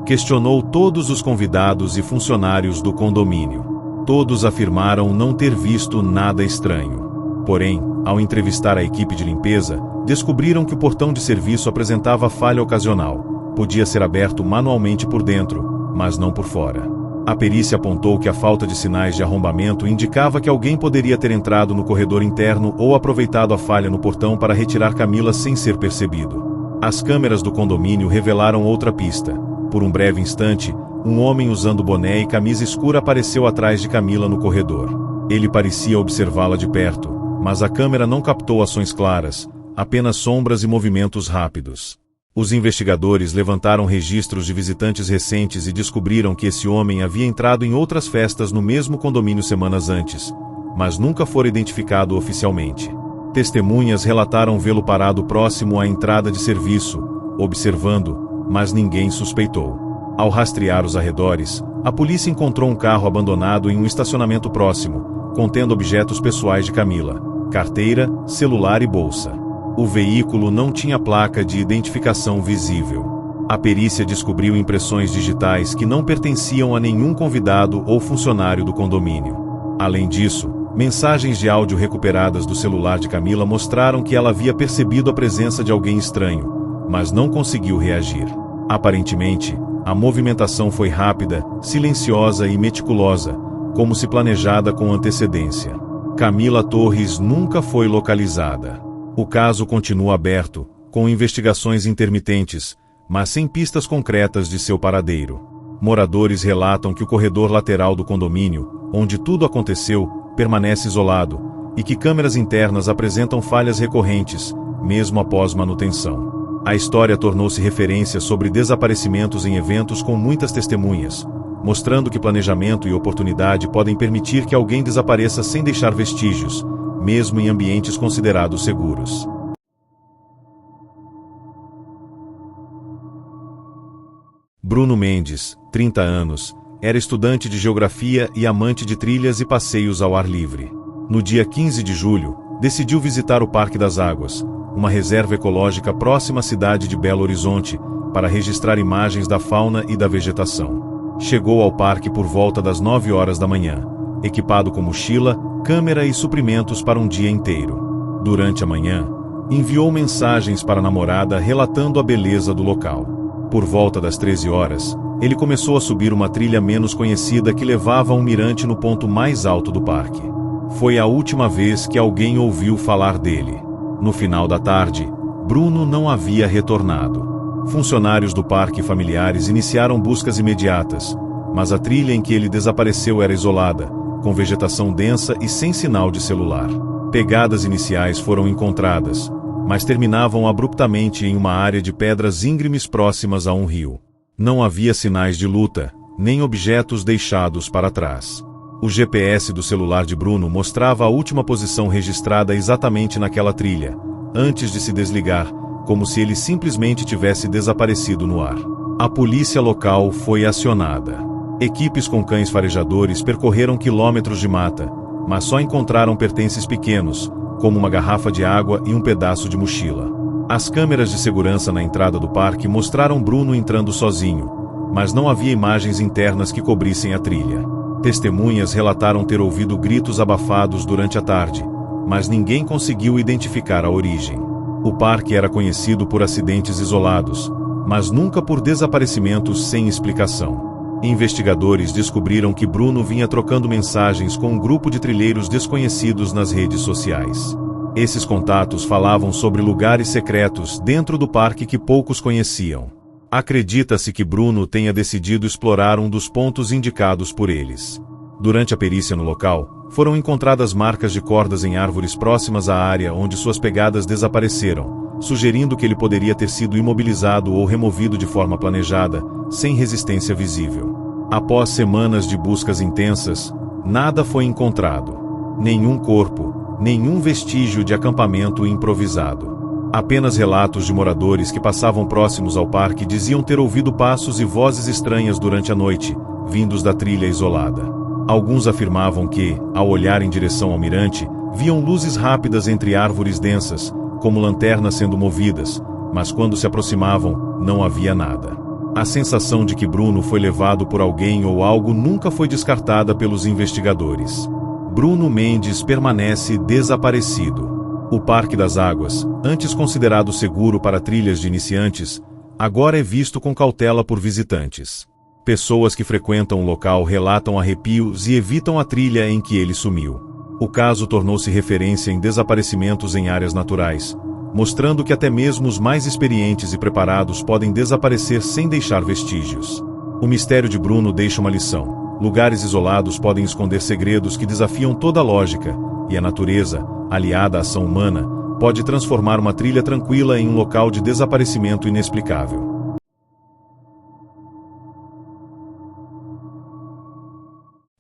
Questionou todos os convidados e funcionários do condomínio. Todos afirmaram não ter visto nada estranho. Porém, ao entrevistar a equipe de limpeza, descobriram que o portão de serviço apresentava falha ocasional. Podia ser aberto manualmente por dentro, mas não por fora. A perícia apontou que a falta de sinais de arrombamento indicava que alguém poderia ter entrado no corredor interno ou aproveitado a falha no portão para retirar Camila sem ser percebido. As câmeras do condomínio revelaram outra pista. Por um breve instante, um homem usando boné e camisa escura apareceu atrás de Camila no corredor. Ele parecia observá-la de perto, mas a câmera não captou ações claras, apenas sombras e movimentos rápidos. Os investigadores levantaram registros de visitantes recentes e descobriram que esse homem havia entrado em outras festas no mesmo condomínio semanas antes, mas nunca fora identificado oficialmente. Testemunhas relataram vê-lo parado próximo à entrada de serviço, observando, mas ninguém suspeitou. Ao rastrear os arredores, a polícia encontrou um carro abandonado em um estacionamento próximo, contendo objetos pessoais de Camila, carteira, celular e bolsa. O veículo não tinha placa de identificação visível. A perícia descobriu impressões digitais que não pertenciam a nenhum convidado ou funcionário do condomínio. Além disso, mensagens de áudio recuperadas do celular de Camila mostraram que ela havia percebido a presença de alguém estranho, mas não conseguiu reagir. Aparentemente, a movimentação foi rápida, silenciosa e meticulosa, como se planejada com antecedência. Camila Torres nunca foi localizada. O caso continua aberto, com investigações intermitentes, mas sem pistas concretas de seu paradeiro. Moradores relatam que o corredor lateral do condomínio, onde tudo aconteceu, permanece isolado, e que câmeras internas apresentam falhas recorrentes, mesmo após manutenção. A história tornou-se referência sobre desaparecimentos em eventos com muitas testemunhas, mostrando que planejamento e oportunidade podem permitir que alguém desapareça sem deixar vestígios, mesmo em ambientes considerados seguros. Bruno Mendes, 30 anos, era estudante de geografia e amante de trilhas e passeios ao ar livre. No dia 15 de julho, decidiu visitar o Parque das Águas, uma reserva ecológica próxima à cidade de Belo Horizonte, para registrar imagens da fauna e da vegetação. Chegou ao parque por volta das 9 horas da manhã, equipado com mochila, câmera e suprimentos para um dia inteiro. Durante a manhã, enviou mensagens para a namorada relatando a beleza do local. Por volta das 13 horas, ele começou a subir uma trilha menos conhecida que levava a um mirante no ponto mais alto do parque. Foi a última vez que alguém ouviu falar dele. No final da tarde, Bruno não havia retornado. Funcionários do parque e familiares iniciaram buscas imediatas, mas a trilha em que ele desapareceu era isolada, com vegetação densa e sem sinal de celular. Pegadas iniciais foram encontradas, mas terminavam abruptamente em uma área de pedras íngremes próximas a um rio. Não havia sinais de luta, nem objetos deixados para trás. O GPS do celular de Bruno mostrava a última posição registrada exatamente naquela trilha, antes de se desligar, como se ele simplesmente tivesse desaparecido no ar. A polícia local foi acionada. Equipes com cães farejadores percorreram quilômetros de mata, mas só encontraram pertences pequenos, como uma garrafa de água e um pedaço de mochila. As câmeras de segurança na entrada do parque mostraram Bruno entrando sozinho, mas não havia imagens internas que cobrissem a trilha. Testemunhas relataram ter ouvido gritos abafados durante a tarde, mas ninguém conseguiu identificar a origem. O parque era conhecido por acidentes isolados, mas nunca por desaparecimentos sem explicação. Investigadores descobriram que Bruno vinha trocando mensagens com um grupo de trilheiros desconhecidos nas redes sociais. Esses contatos falavam sobre lugares secretos dentro do parque que poucos conheciam. Acredita-se que Bruno tenha decidido explorar um dos pontos indicados por eles. Durante a perícia no local, foram encontradas marcas de cordas em árvores próximas à área onde suas pegadas desapareceram, sugerindo que ele poderia ter sido imobilizado ou removido de forma planejada, sem resistência visível. Após semanas de buscas intensas, nada foi encontrado. Nenhum corpo, nenhum vestígio de acampamento improvisado. Apenas relatos de moradores que passavam próximos ao parque diziam ter ouvido passos e vozes estranhas durante a noite, vindos da trilha isolada. Alguns afirmavam que, ao olhar em direção ao mirante, viam luzes rápidas entre árvores densas, como lanternas sendo movidas, mas quando se aproximavam, não havia nada. A sensação de que Bruno foi levado por alguém ou algo nunca foi descartada pelos investigadores. Bruno Mendes permanece desaparecido. O Parque das Águas, antes considerado seguro para trilhas de iniciantes, agora é visto com cautela por visitantes. Pessoas que frequentam o local relatam arrepios e evitam a trilha em que ele sumiu. O caso tornou-se referência em desaparecimentos em áreas naturais, mostrando que até mesmo os mais experientes e preparados podem desaparecer sem deixar vestígios. O mistério de Bruno deixa uma lição. Lugares isolados podem esconder segredos que desafiam toda a lógica, e a natureza, aliada à ação humana, pode transformar uma trilha tranquila em um local de desaparecimento inexplicável.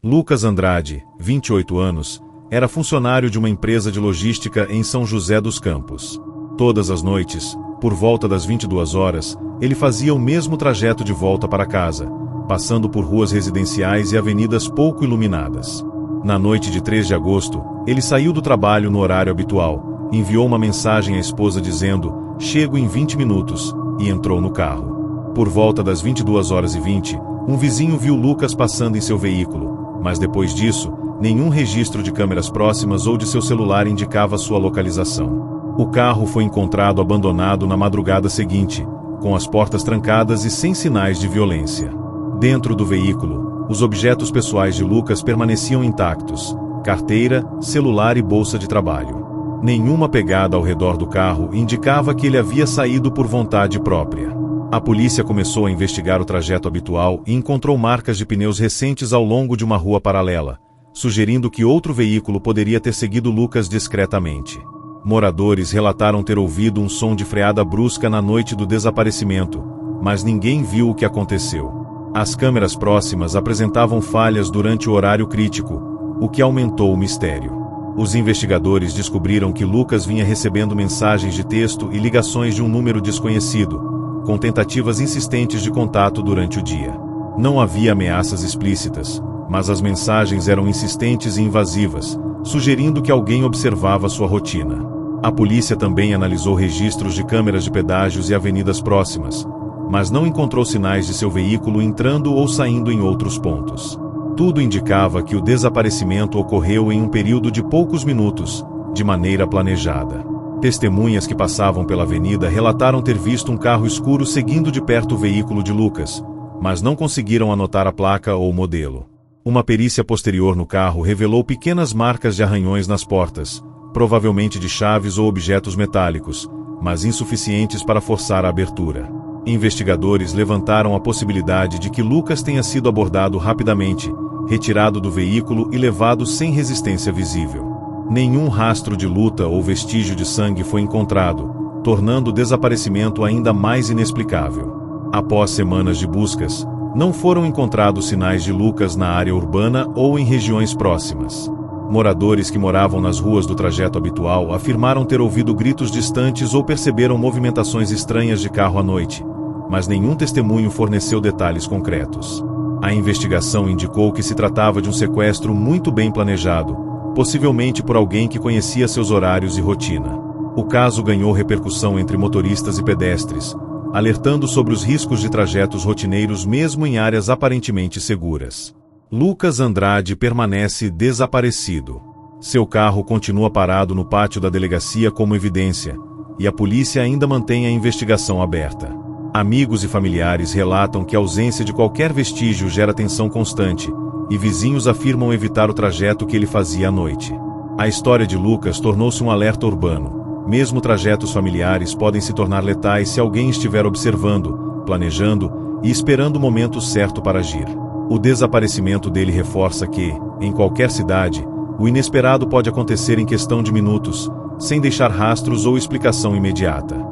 Lucas Andrade, 28 anos, era funcionário de uma empresa de logística em São José dos Campos. Todas as noites, por volta das 22 horas, ele fazia o mesmo trajeto de volta para casa, passando por ruas residenciais e avenidas pouco iluminadas. Na noite de 3 de agosto, ele saiu do trabalho no horário habitual, enviou uma mensagem à esposa dizendo: "Chego em 20 minutos", e entrou no carro. Por volta das 22h20, um vizinho viu Lucas passando em seu veículo, mas depois disso, nenhum registro de câmeras próximas ou de seu celular indicava sua localização. O carro foi encontrado abandonado na madrugada seguinte, com as portas trancadas e sem sinais de violência. Dentro do veículo, os objetos pessoais de Lucas permaneciam intactos: carteira, celular e bolsa de trabalho. Nenhuma pegada ao redor do carro indicava que ele havia saído por vontade própria. A polícia começou a investigar o trajeto habitual e encontrou marcas de pneus recentes ao longo de uma rua paralela, sugerindo que outro veículo poderia ter seguido Lucas discretamente. Moradores relataram ter ouvido um som de freada brusca na noite do desaparecimento, mas ninguém viu o que aconteceu. As câmeras próximas apresentavam falhas durante o horário crítico, o que aumentou o mistério. Os investigadores descobriram que Lucas vinha recebendo mensagens de texto e ligações de um número desconhecido, com tentativas insistentes de contato durante o dia. Não havia ameaças explícitas, mas as mensagens eram insistentes e invasivas, sugerindo que alguém observava sua rotina. A polícia também analisou registros de câmeras de pedágios e avenidas próximas, mas não encontrou sinais de seu veículo entrando ou saindo em outros pontos. Tudo indicava que o desaparecimento ocorreu em um período de poucos minutos, de maneira planejada. Testemunhas que passavam pela avenida relataram ter visto um carro escuro seguindo de perto o veículo de Lucas, mas não conseguiram anotar a placa ou modelo. Uma perícia posterior no carro revelou pequenas marcas de arranhões nas portas, provavelmente de chaves ou objetos metálicos, mas insuficientes para forçar a abertura. Investigadores levantaram a possibilidade de que Lucas tenha sido abordado rapidamente, retirado do veículo e levado sem resistência visível. Nenhum rastro de luta ou vestígio de sangue foi encontrado, tornando o desaparecimento ainda mais inexplicável. Após semanas de buscas, não foram encontrados sinais de Lucas na área urbana ou em regiões próximas. Moradores que moravam nas ruas do trajeto habitual afirmaram ter ouvido gritos distantes ou perceberam movimentações estranhas de carro à noite, mas nenhum testemunho forneceu detalhes concretos. A investigação indicou que se tratava de um sequestro muito bem planejado, possivelmente por alguém que conhecia seus horários e rotina. O caso ganhou repercussão entre motoristas e pedestres, alertando sobre os riscos de trajetos rotineiros mesmo em áreas aparentemente seguras. Lucas Andrade permanece desaparecido. Seu carro continua parado no pátio da delegacia como evidência, e a polícia ainda mantém a investigação aberta. Amigos e familiares relatam que a ausência de qualquer vestígio gera tensão constante, e vizinhos afirmam evitar o trajeto que ele fazia à noite. A história de Lucas tornou-se um alerta urbano. Mesmo trajetos familiares podem se tornar letais se alguém estiver observando, planejando e esperando o momento certo para agir. O desaparecimento dele reforça que, em qualquer cidade, o inesperado pode acontecer em questão de minutos, sem deixar rastros ou explicação imediata.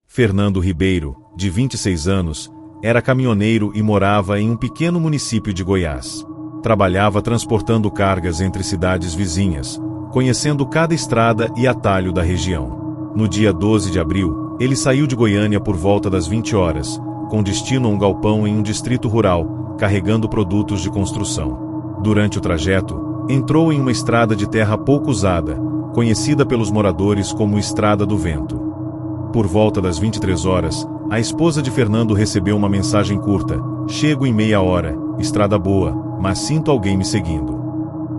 Fernando Ribeiro, de 26 anos, era caminhoneiro e morava em um pequeno município de Goiás. Trabalhava transportando cargas entre cidades vizinhas, conhecendo cada estrada e atalho da região. No dia 12 de abril, ele saiu de Goiânia por volta das 20 horas, com destino a um galpão em um distrito rural, carregando produtos de construção. Durante o trajeto, entrou em uma estrada de terra pouco usada, conhecida pelos moradores como Estrada do Vento. Por volta das 23 horas, a esposa de Fernando recebeu uma mensagem curta: "Chego em meia hora, estrada boa, mas sinto alguém me seguindo."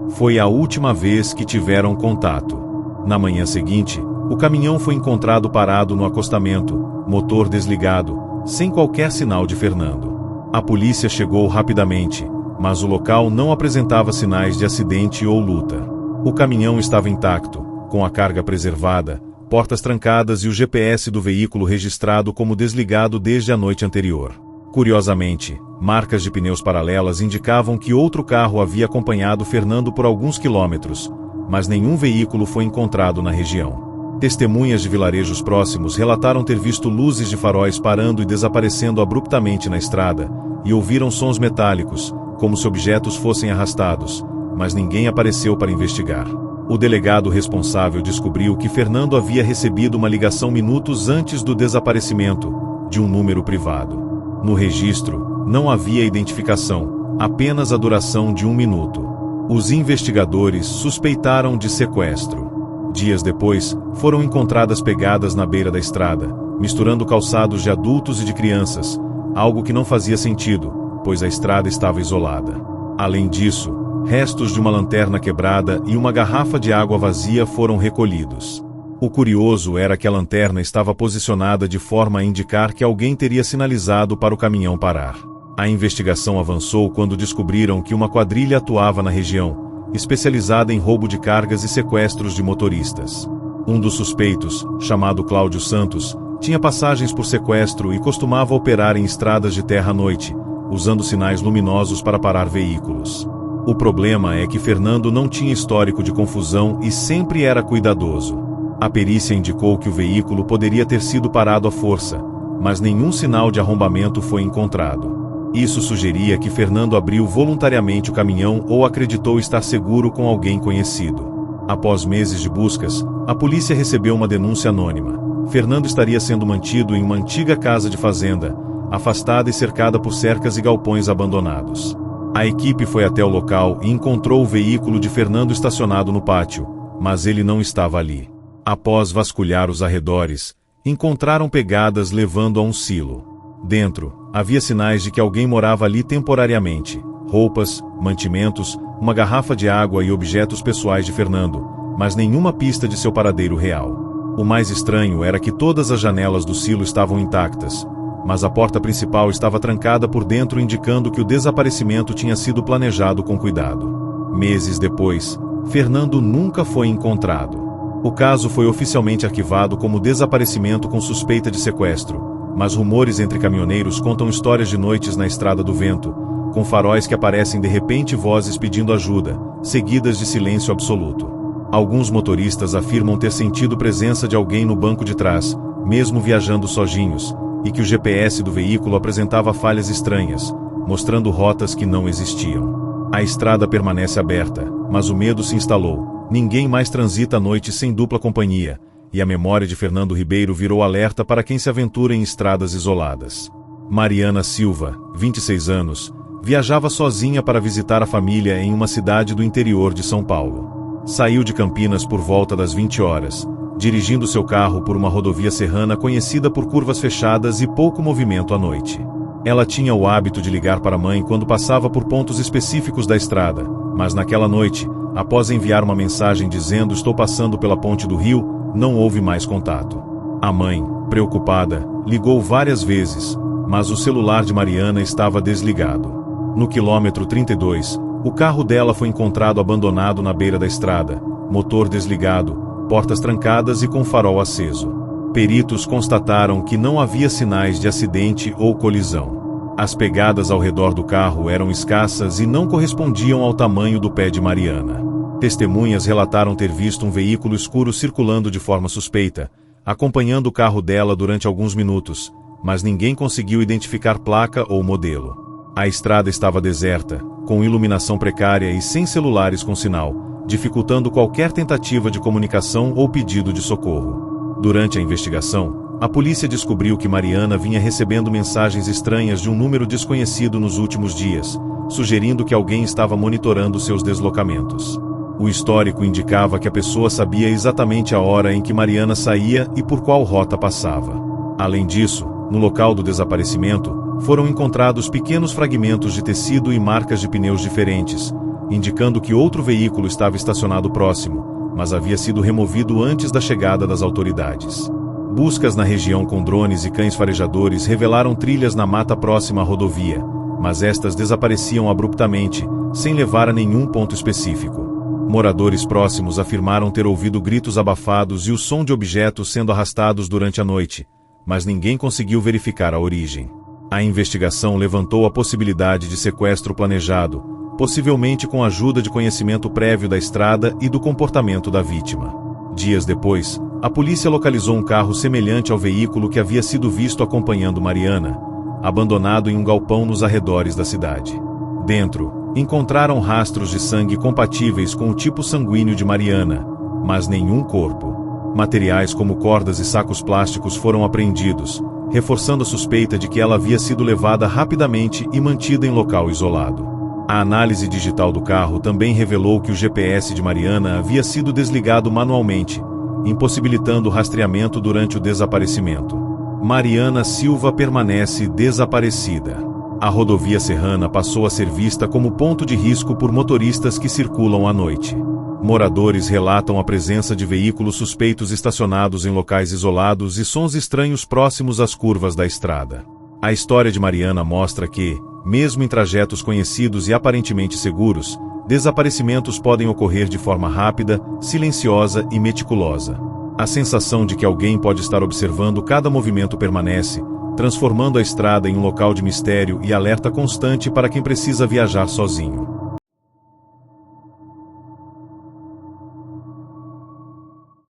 Foi a última vez que tiveram contato. Na manhã seguinte, o caminhão foi encontrado parado no acostamento, motor desligado, sem qualquer sinal de Fernando. A polícia chegou rapidamente, mas o local não apresentava sinais de acidente ou luta. O caminhão estava intacto, com a carga preservada, portas trancadas e o GPS do veículo registrado como desligado desde a noite anterior. Curiosamente, marcas de pneus paralelas indicavam que outro carro havia acompanhado Fernando por alguns quilômetros, mas nenhum veículo foi encontrado na região. Testemunhas de vilarejos próximos relataram ter visto luzes de faróis parando e desaparecendo abruptamente na estrada, e ouviram sons metálicos, como se objetos fossem arrastados, mas ninguém apareceu para investigar. O delegado responsável descobriu que Fernando havia recebido uma ligação minutos antes do desaparecimento, de um número privado. No registro, não havia identificação, apenas a duração de 1 minuto. Os investigadores suspeitaram de sequestro. Dias depois, foram encontradas pegadas na beira da estrada, misturando calçados de adultos e de crianças, algo que não fazia sentido, pois a estrada estava isolada. Além disso, restos de uma lanterna quebrada e uma garrafa de água vazia foram recolhidos. O curioso era que a lanterna estava posicionada de forma a indicar que alguém teria sinalizado para o caminhão parar. A investigação avançou quando descobriram que uma quadrilha atuava na região, especializada em roubo de cargas e sequestros de motoristas. Um dos suspeitos, chamado Cláudio Santos, tinha passagens por sequestro e costumava operar em estradas de terra à noite, usando sinais luminosos para parar veículos. O problema é que Fernando não tinha histórico de confusão e sempre era cuidadoso. A perícia indicou que o veículo poderia ter sido parado à força, mas nenhum sinal de arrombamento foi encontrado. Isso sugeria que Fernando abriu voluntariamente o caminhão ou acreditou estar seguro com alguém conhecido. Após meses de buscas, a polícia recebeu uma denúncia anônima. Fernando estaria sendo mantido em uma antiga casa de fazenda, afastada e cercada por cercas e galpões abandonados. A equipe foi até o local e encontrou o veículo de Fernando estacionado no pátio, mas ele não estava ali. Após vasculhar os arredores, encontraram pegadas levando a um silo. Dentro, havia sinais de que alguém morava ali temporariamente: roupas, mantimentos, uma garrafa de água e objetos pessoais de Fernando, mas nenhuma pista de seu paradeiro real. O mais estranho era que todas as janelas do silo estavam intactas, mas a porta principal estava trancada por dentro, indicando que o desaparecimento tinha sido planejado com cuidado. Meses depois, Fernando nunca foi encontrado. O caso foi oficialmente arquivado como desaparecimento com suspeita de sequestro, mas rumores entre caminhoneiros contam histórias de noites na Estrada do Vento, com faróis que aparecem de repente e vozes pedindo ajuda, seguidas de silêncio absoluto. Alguns motoristas afirmam ter sentido presença de alguém no banco de trás, mesmo viajando sozinhos, e que o GPS do veículo apresentava falhas estranhas, mostrando rotas que não existiam. A estrada permanece aberta, mas o medo se instalou. Ninguém mais transita à noite sem dupla companhia, e a memória de Fernando Ribeiro virou alerta para quem se aventura em estradas isoladas. Mariana Silva, 26 anos, viajava sozinha para visitar a família em uma cidade do interior de São Paulo. Saiu de Campinas por volta das 20 horas, dirigindo seu carro por uma rodovia serrana conhecida por curvas fechadas e pouco movimento à noite. Ela tinha o hábito de ligar para a mãe quando passava por pontos específicos da estrada, mas naquela noite, após enviar uma mensagem dizendo "estou passando pela ponte do rio", não houve mais contato. A mãe, preocupada, ligou várias vezes, mas o celular de Mariana estava desligado. No quilômetro 32, o carro dela foi encontrado abandonado na beira da estrada, motor desligado, portas trancadas e com farol aceso. Peritos constataram que não havia sinais de acidente ou colisão. As pegadas ao redor do carro eram escassas e não correspondiam ao tamanho do pé de Mariana. Testemunhas relataram ter visto um veículo escuro circulando de forma suspeita, acompanhando o carro dela durante alguns minutos, mas ninguém conseguiu identificar placa ou modelo. A estrada estava deserta, com iluminação precária e sem celulares com sinal, dificultando qualquer tentativa de comunicação ou pedido de socorro. Durante a investigação, a polícia descobriu que Mariana vinha recebendo mensagens estranhas de um número desconhecido nos últimos dias, sugerindo que alguém estava monitorando seus deslocamentos. O histórico indicava que a pessoa sabia exatamente a hora em que Mariana saía e por qual rota passava. Além disso, no local do desaparecimento, foram encontrados pequenos fragmentos de tecido e marcas de pneus diferentes, indicando que outro veículo estava estacionado próximo, mas havia sido removido antes da chegada das autoridades. Buscas na região com drones e cães farejadores revelaram trilhas na mata próxima à rodovia, mas estas desapareciam abruptamente, sem levar a nenhum ponto específico. Moradores próximos afirmaram ter ouvido gritos abafados e o som de objetos sendo arrastados durante a noite, mas ninguém conseguiu verificar a origem. A investigação levantou a possibilidade de sequestro planejado, possivelmente com a ajuda de conhecimento prévio da estrada e do comportamento da vítima. Dias depois, a polícia localizou um carro semelhante ao veículo que havia sido visto acompanhando Mariana, abandonado em um galpão nos arredores da cidade. Dentro, encontraram rastros de sangue compatíveis com o tipo sanguíneo de Mariana, mas nenhum corpo. Materiais como cordas e sacos plásticos foram apreendidos, reforçando a suspeita de que ela havia sido levada rapidamente e mantida em local isolado. A análise digital do carro também revelou que o GPS de Mariana havia sido desligado manualmente, impossibilitando o rastreamento durante o desaparecimento. Mariana Silva permanece desaparecida. A rodovia serrana passou a ser vista como ponto de risco por motoristas que circulam à noite. Moradores relatam a presença de veículos suspeitos estacionados em locais isolados e sons estranhos próximos às curvas da estrada. A história de Mariana mostra que, mesmo em trajetos conhecidos e aparentemente seguros, desaparecimentos podem ocorrer de forma rápida, silenciosa e meticulosa. A sensação de que alguém pode estar observando cada movimento permanece, transformando a estrada em um local de mistério e alerta constante para quem precisa viajar sozinho.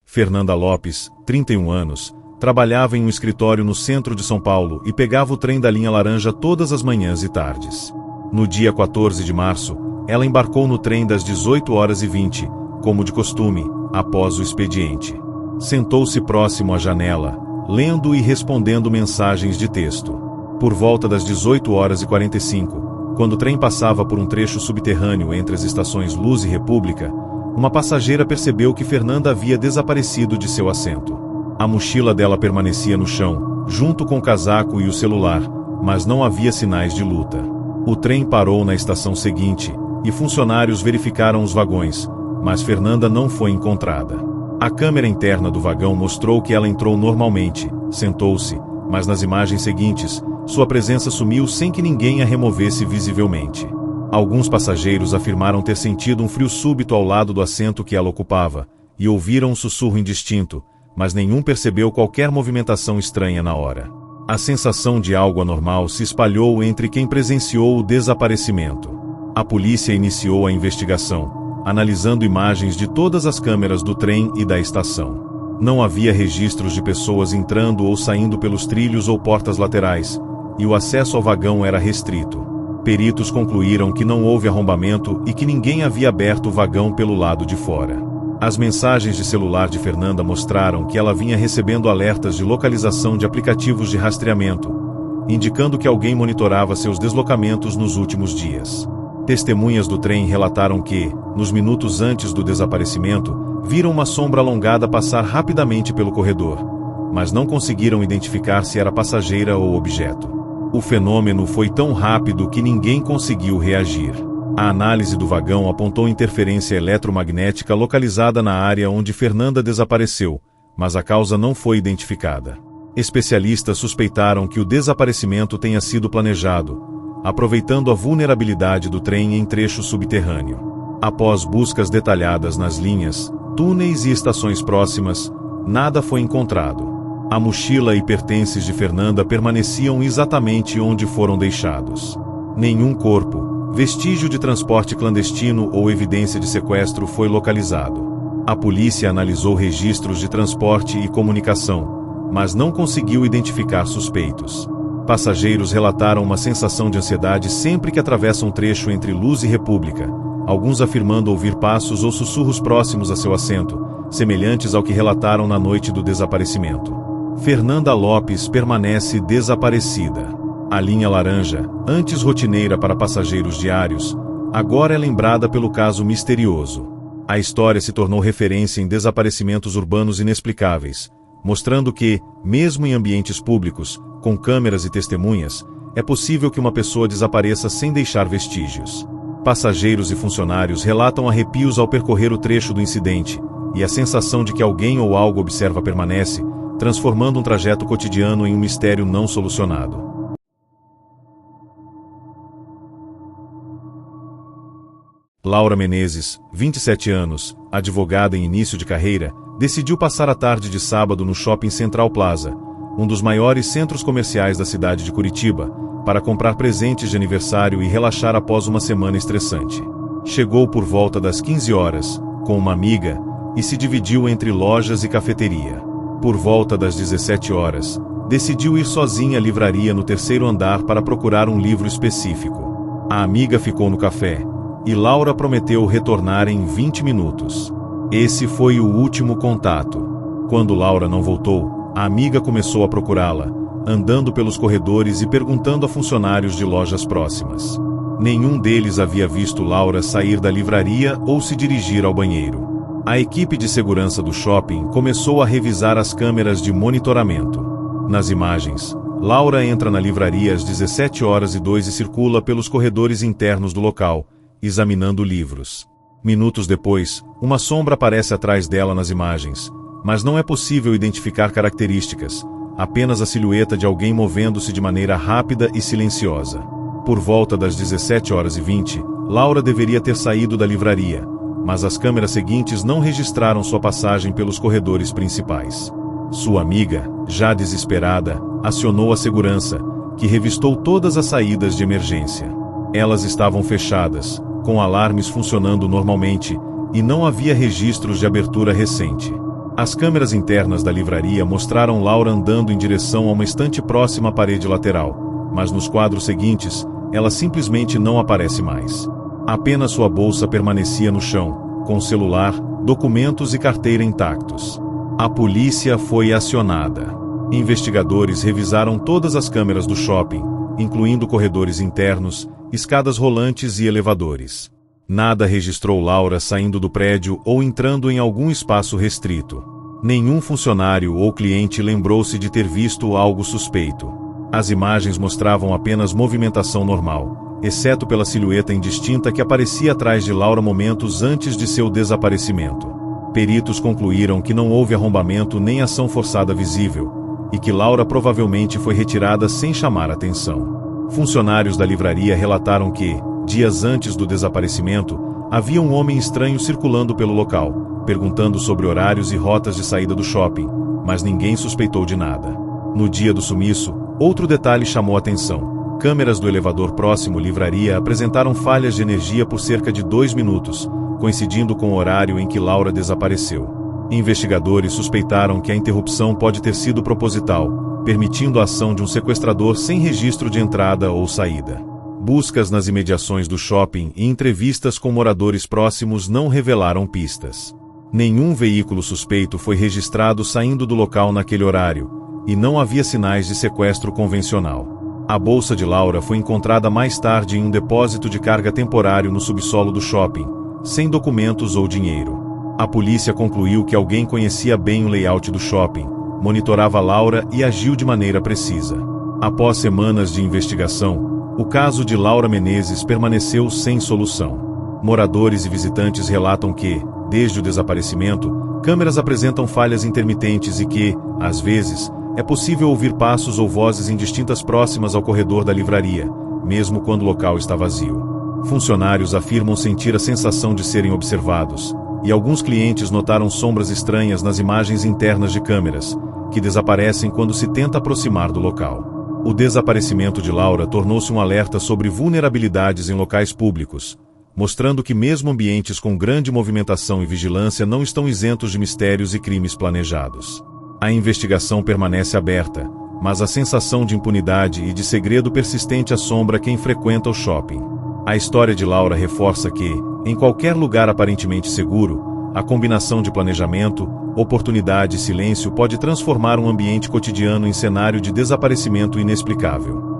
Fernanda Lopes, 31 anos, trabalhava em um escritório no centro de São Paulo e pegava o trem da linha laranja todas as manhãs e tardes. No dia 14 de março, ela embarcou no trem das 18h20, como de costume, após o expediente. Sentou-se próximo à janela, lendo e respondendo mensagens de texto. Por volta das 18h45, quando o trem passava por um trecho subterrâneo entre as estações Luz e República, uma passageira percebeu que Fernanda havia desaparecido de seu assento. A mochila dela permanecia no chão, junto com o casaco e o celular, mas não havia sinais de luta. O trem parou na estação seguinte, e funcionários verificaram os vagões, mas Fernanda não foi encontrada. A câmera interna do vagão mostrou que ela entrou normalmente, sentou-se, mas nas imagens seguintes, sua presença sumiu sem que ninguém a removesse visivelmente. Alguns passageiros afirmaram ter sentido um frio súbito ao lado do assento que ela ocupava, e ouviram um sussurro indistinto, mas nenhum percebeu qualquer movimentação estranha na hora. A sensação de algo anormal se espalhou entre quem presenciou o desaparecimento. A polícia iniciou a investigação, analisando imagens de todas as câmeras do trem e da estação. Não havia registros de pessoas entrando ou saindo pelos trilhos ou portas laterais, e o acesso ao vagão era restrito. Peritos concluíram que não houve arrombamento e que ninguém havia aberto o vagão pelo lado de fora. As mensagens de celular de Fernanda mostraram que ela vinha recebendo alertas de localização de aplicativos de rastreamento, indicando que alguém monitorava seus deslocamentos nos últimos dias. Testemunhas do trem relataram que, nos minutos antes do desaparecimento, viram uma sombra alongada passar rapidamente pelo corredor, mas não conseguiram identificar se era passageira ou objeto. O fenômeno foi tão rápido que ninguém conseguiu reagir. A análise do vagão apontou interferência eletromagnética localizada na área onde Fernanda desapareceu, mas a causa não foi identificada. Especialistas suspeitaram que o desaparecimento tenha sido planejado, aproveitando a vulnerabilidade do trem em trecho subterrâneo. Após buscas detalhadas nas linhas, túneis e estações próximas, nada foi encontrado. A mochila e pertences de Fernanda permaneciam exatamente onde foram deixados. Nenhum corpo, vestígio de transporte clandestino ou evidência de sequestro foi localizado. A polícia analisou registros de transporte e comunicação, mas não conseguiu identificar suspeitos. Passageiros relataram uma sensação de ansiedade sempre que atravessam um trecho entre Luz e República, alguns afirmando ouvir passos ou sussurros próximos a seu assento, semelhantes ao que relataram na noite do desaparecimento. Fernanda Lopes permanece desaparecida. A linha laranja, antes rotineira para passageiros diários, agora é lembrada pelo caso misterioso. A história se tornou referência em desaparecimentos urbanos inexplicáveis, mostrando que, mesmo em ambientes públicos, com câmeras e testemunhas, é possível que uma pessoa desapareça sem deixar vestígios. Passageiros e funcionários relatam arrepios ao percorrer o trecho do incidente, e a sensação de que alguém ou algo observa permanece, transformando um trajeto cotidiano em um mistério não solucionado. Laura Menezes, 27 anos, advogada em início de carreira, decidiu passar a tarde de sábado no Shopping Central Plaza, um dos maiores centros comerciais da cidade de Curitiba, para comprar presentes de aniversário e relaxar após uma semana estressante. Chegou por volta das 15 horas, com uma amiga, e se dividiu entre lojas e cafeteria. Por volta das 17 horas, decidiu ir sozinha à livraria no terceiro andar para procurar um livro específico. A amiga ficou no café, e Laura prometeu retornar em 20 minutos. Esse foi o último contato. Quando Laura não voltou, a amiga começou a procurá-la, andando pelos corredores e perguntando a funcionários de lojas próximas. Nenhum deles havia visto Laura sair da livraria ou se dirigir ao banheiro. A equipe de segurança do shopping começou a revisar as câmeras de monitoramento. Nas imagens, Laura entra na livraria às 17h02 e circula pelos corredores internos do local, examinando livros. Minutos depois, uma sombra aparece atrás dela nas imagens, mas não é possível identificar características, apenas a silhueta de alguém movendo-se de maneira rápida e silenciosa. Por volta das 17h20, Laura deveria ter saído da livraria, mas as câmeras seguintes não registraram sua passagem pelos corredores principais. Sua amiga, já desesperada, acionou a segurança, que revistou todas as saídas de emergência. Elas estavam fechadas, com alarmes funcionando normalmente, e não havia registros de abertura recente. As câmeras internas da livraria mostraram Laura andando em direção a uma estante próxima à parede lateral, mas nos quadros seguintes, ela simplesmente não aparece mais. Apenas sua bolsa permanecia no chão, com celular, documentos e carteira intactos. A polícia foi acionada. Investigadores revisaram todas as câmeras do shopping, incluindo corredores internos, escadas rolantes e elevadores. Nada registrou Laura saindo do prédio ou entrando em algum espaço restrito. Nenhum funcionário ou cliente lembrou-se de ter visto algo suspeito. As imagens mostravam apenas movimentação normal, exceto pela silhueta indistinta que aparecia atrás de Laura momentos antes de seu desaparecimento. Peritos concluíram que não houve arrombamento nem ação forçada visível, e que Laura provavelmente foi retirada sem chamar atenção. Funcionários da livraria relataram que, dias antes do desaparecimento, havia um homem estranho circulando pelo local, perguntando sobre horários e rotas de saída do shopping, mas ninguém suspeitou de nada. No dia do sumiço, outro detalhe chamou atenção. Câmeras do elevador próximo à livraria apresentaram falhas de energia por cerca de 2 minutos, coincidindo com o horário em que Laura desapareceu. Investigadores suspeitaram que a interrupção pode ter sido proposital, permitindo a ação de um sequestrador sem registro de entrada ou saída. Buscas nas imediações do shopping e entrevistas com moradores próximos não revelaram pistas. Nenhum veículo suspeito foi registrado saindo do local naquele horário, e não havia sinais de sequestro convencional. A bolsa de Laura foi encontrada mais tarde em um depósito de carga temporário no subsolo do shopping, sem documentos ou dinheiro. A polícia concluiu que alguém conhecia bem o layout do shopping, monitorava Laura e agiu de maneira precisa. Após semanas de investigação, o caso de Laura Menezes permaneceu sem solução. Moradores e visitantes relatam que, desde o desaparecimento, câmeras apresentam falhas intermitentes e que, às vezes, é possível ouvir passos ou vozes indistintas próximas ao corredor da livraria, mesmo quando o local está vazio. Funcionários afirmam sentir a sensação de serem observados, e alguns clientes notaram sombras estranhas nas imagens internas de câmeras, que desaparecem quando se tenta aproximar do local. O desaparecimento de Laura tornou-se um alerta sobre vulnerabilidades em locais públicos, mostrando que mesmo ambientes com grande movimentação e vigilância não estão isentos de mistérios e crimes planejados. A investigação permanece aberta, mas a sensação de impunidade e de segredo persistente assombra quem frequenta o shopping. A história de Laura reforça que, em qualquer lugar aparentemente seguro, a combinação de planejamento, oportunidade e silêncio pode transformar um ambiente cotidiano em cenário de desaparecimento inexplicável.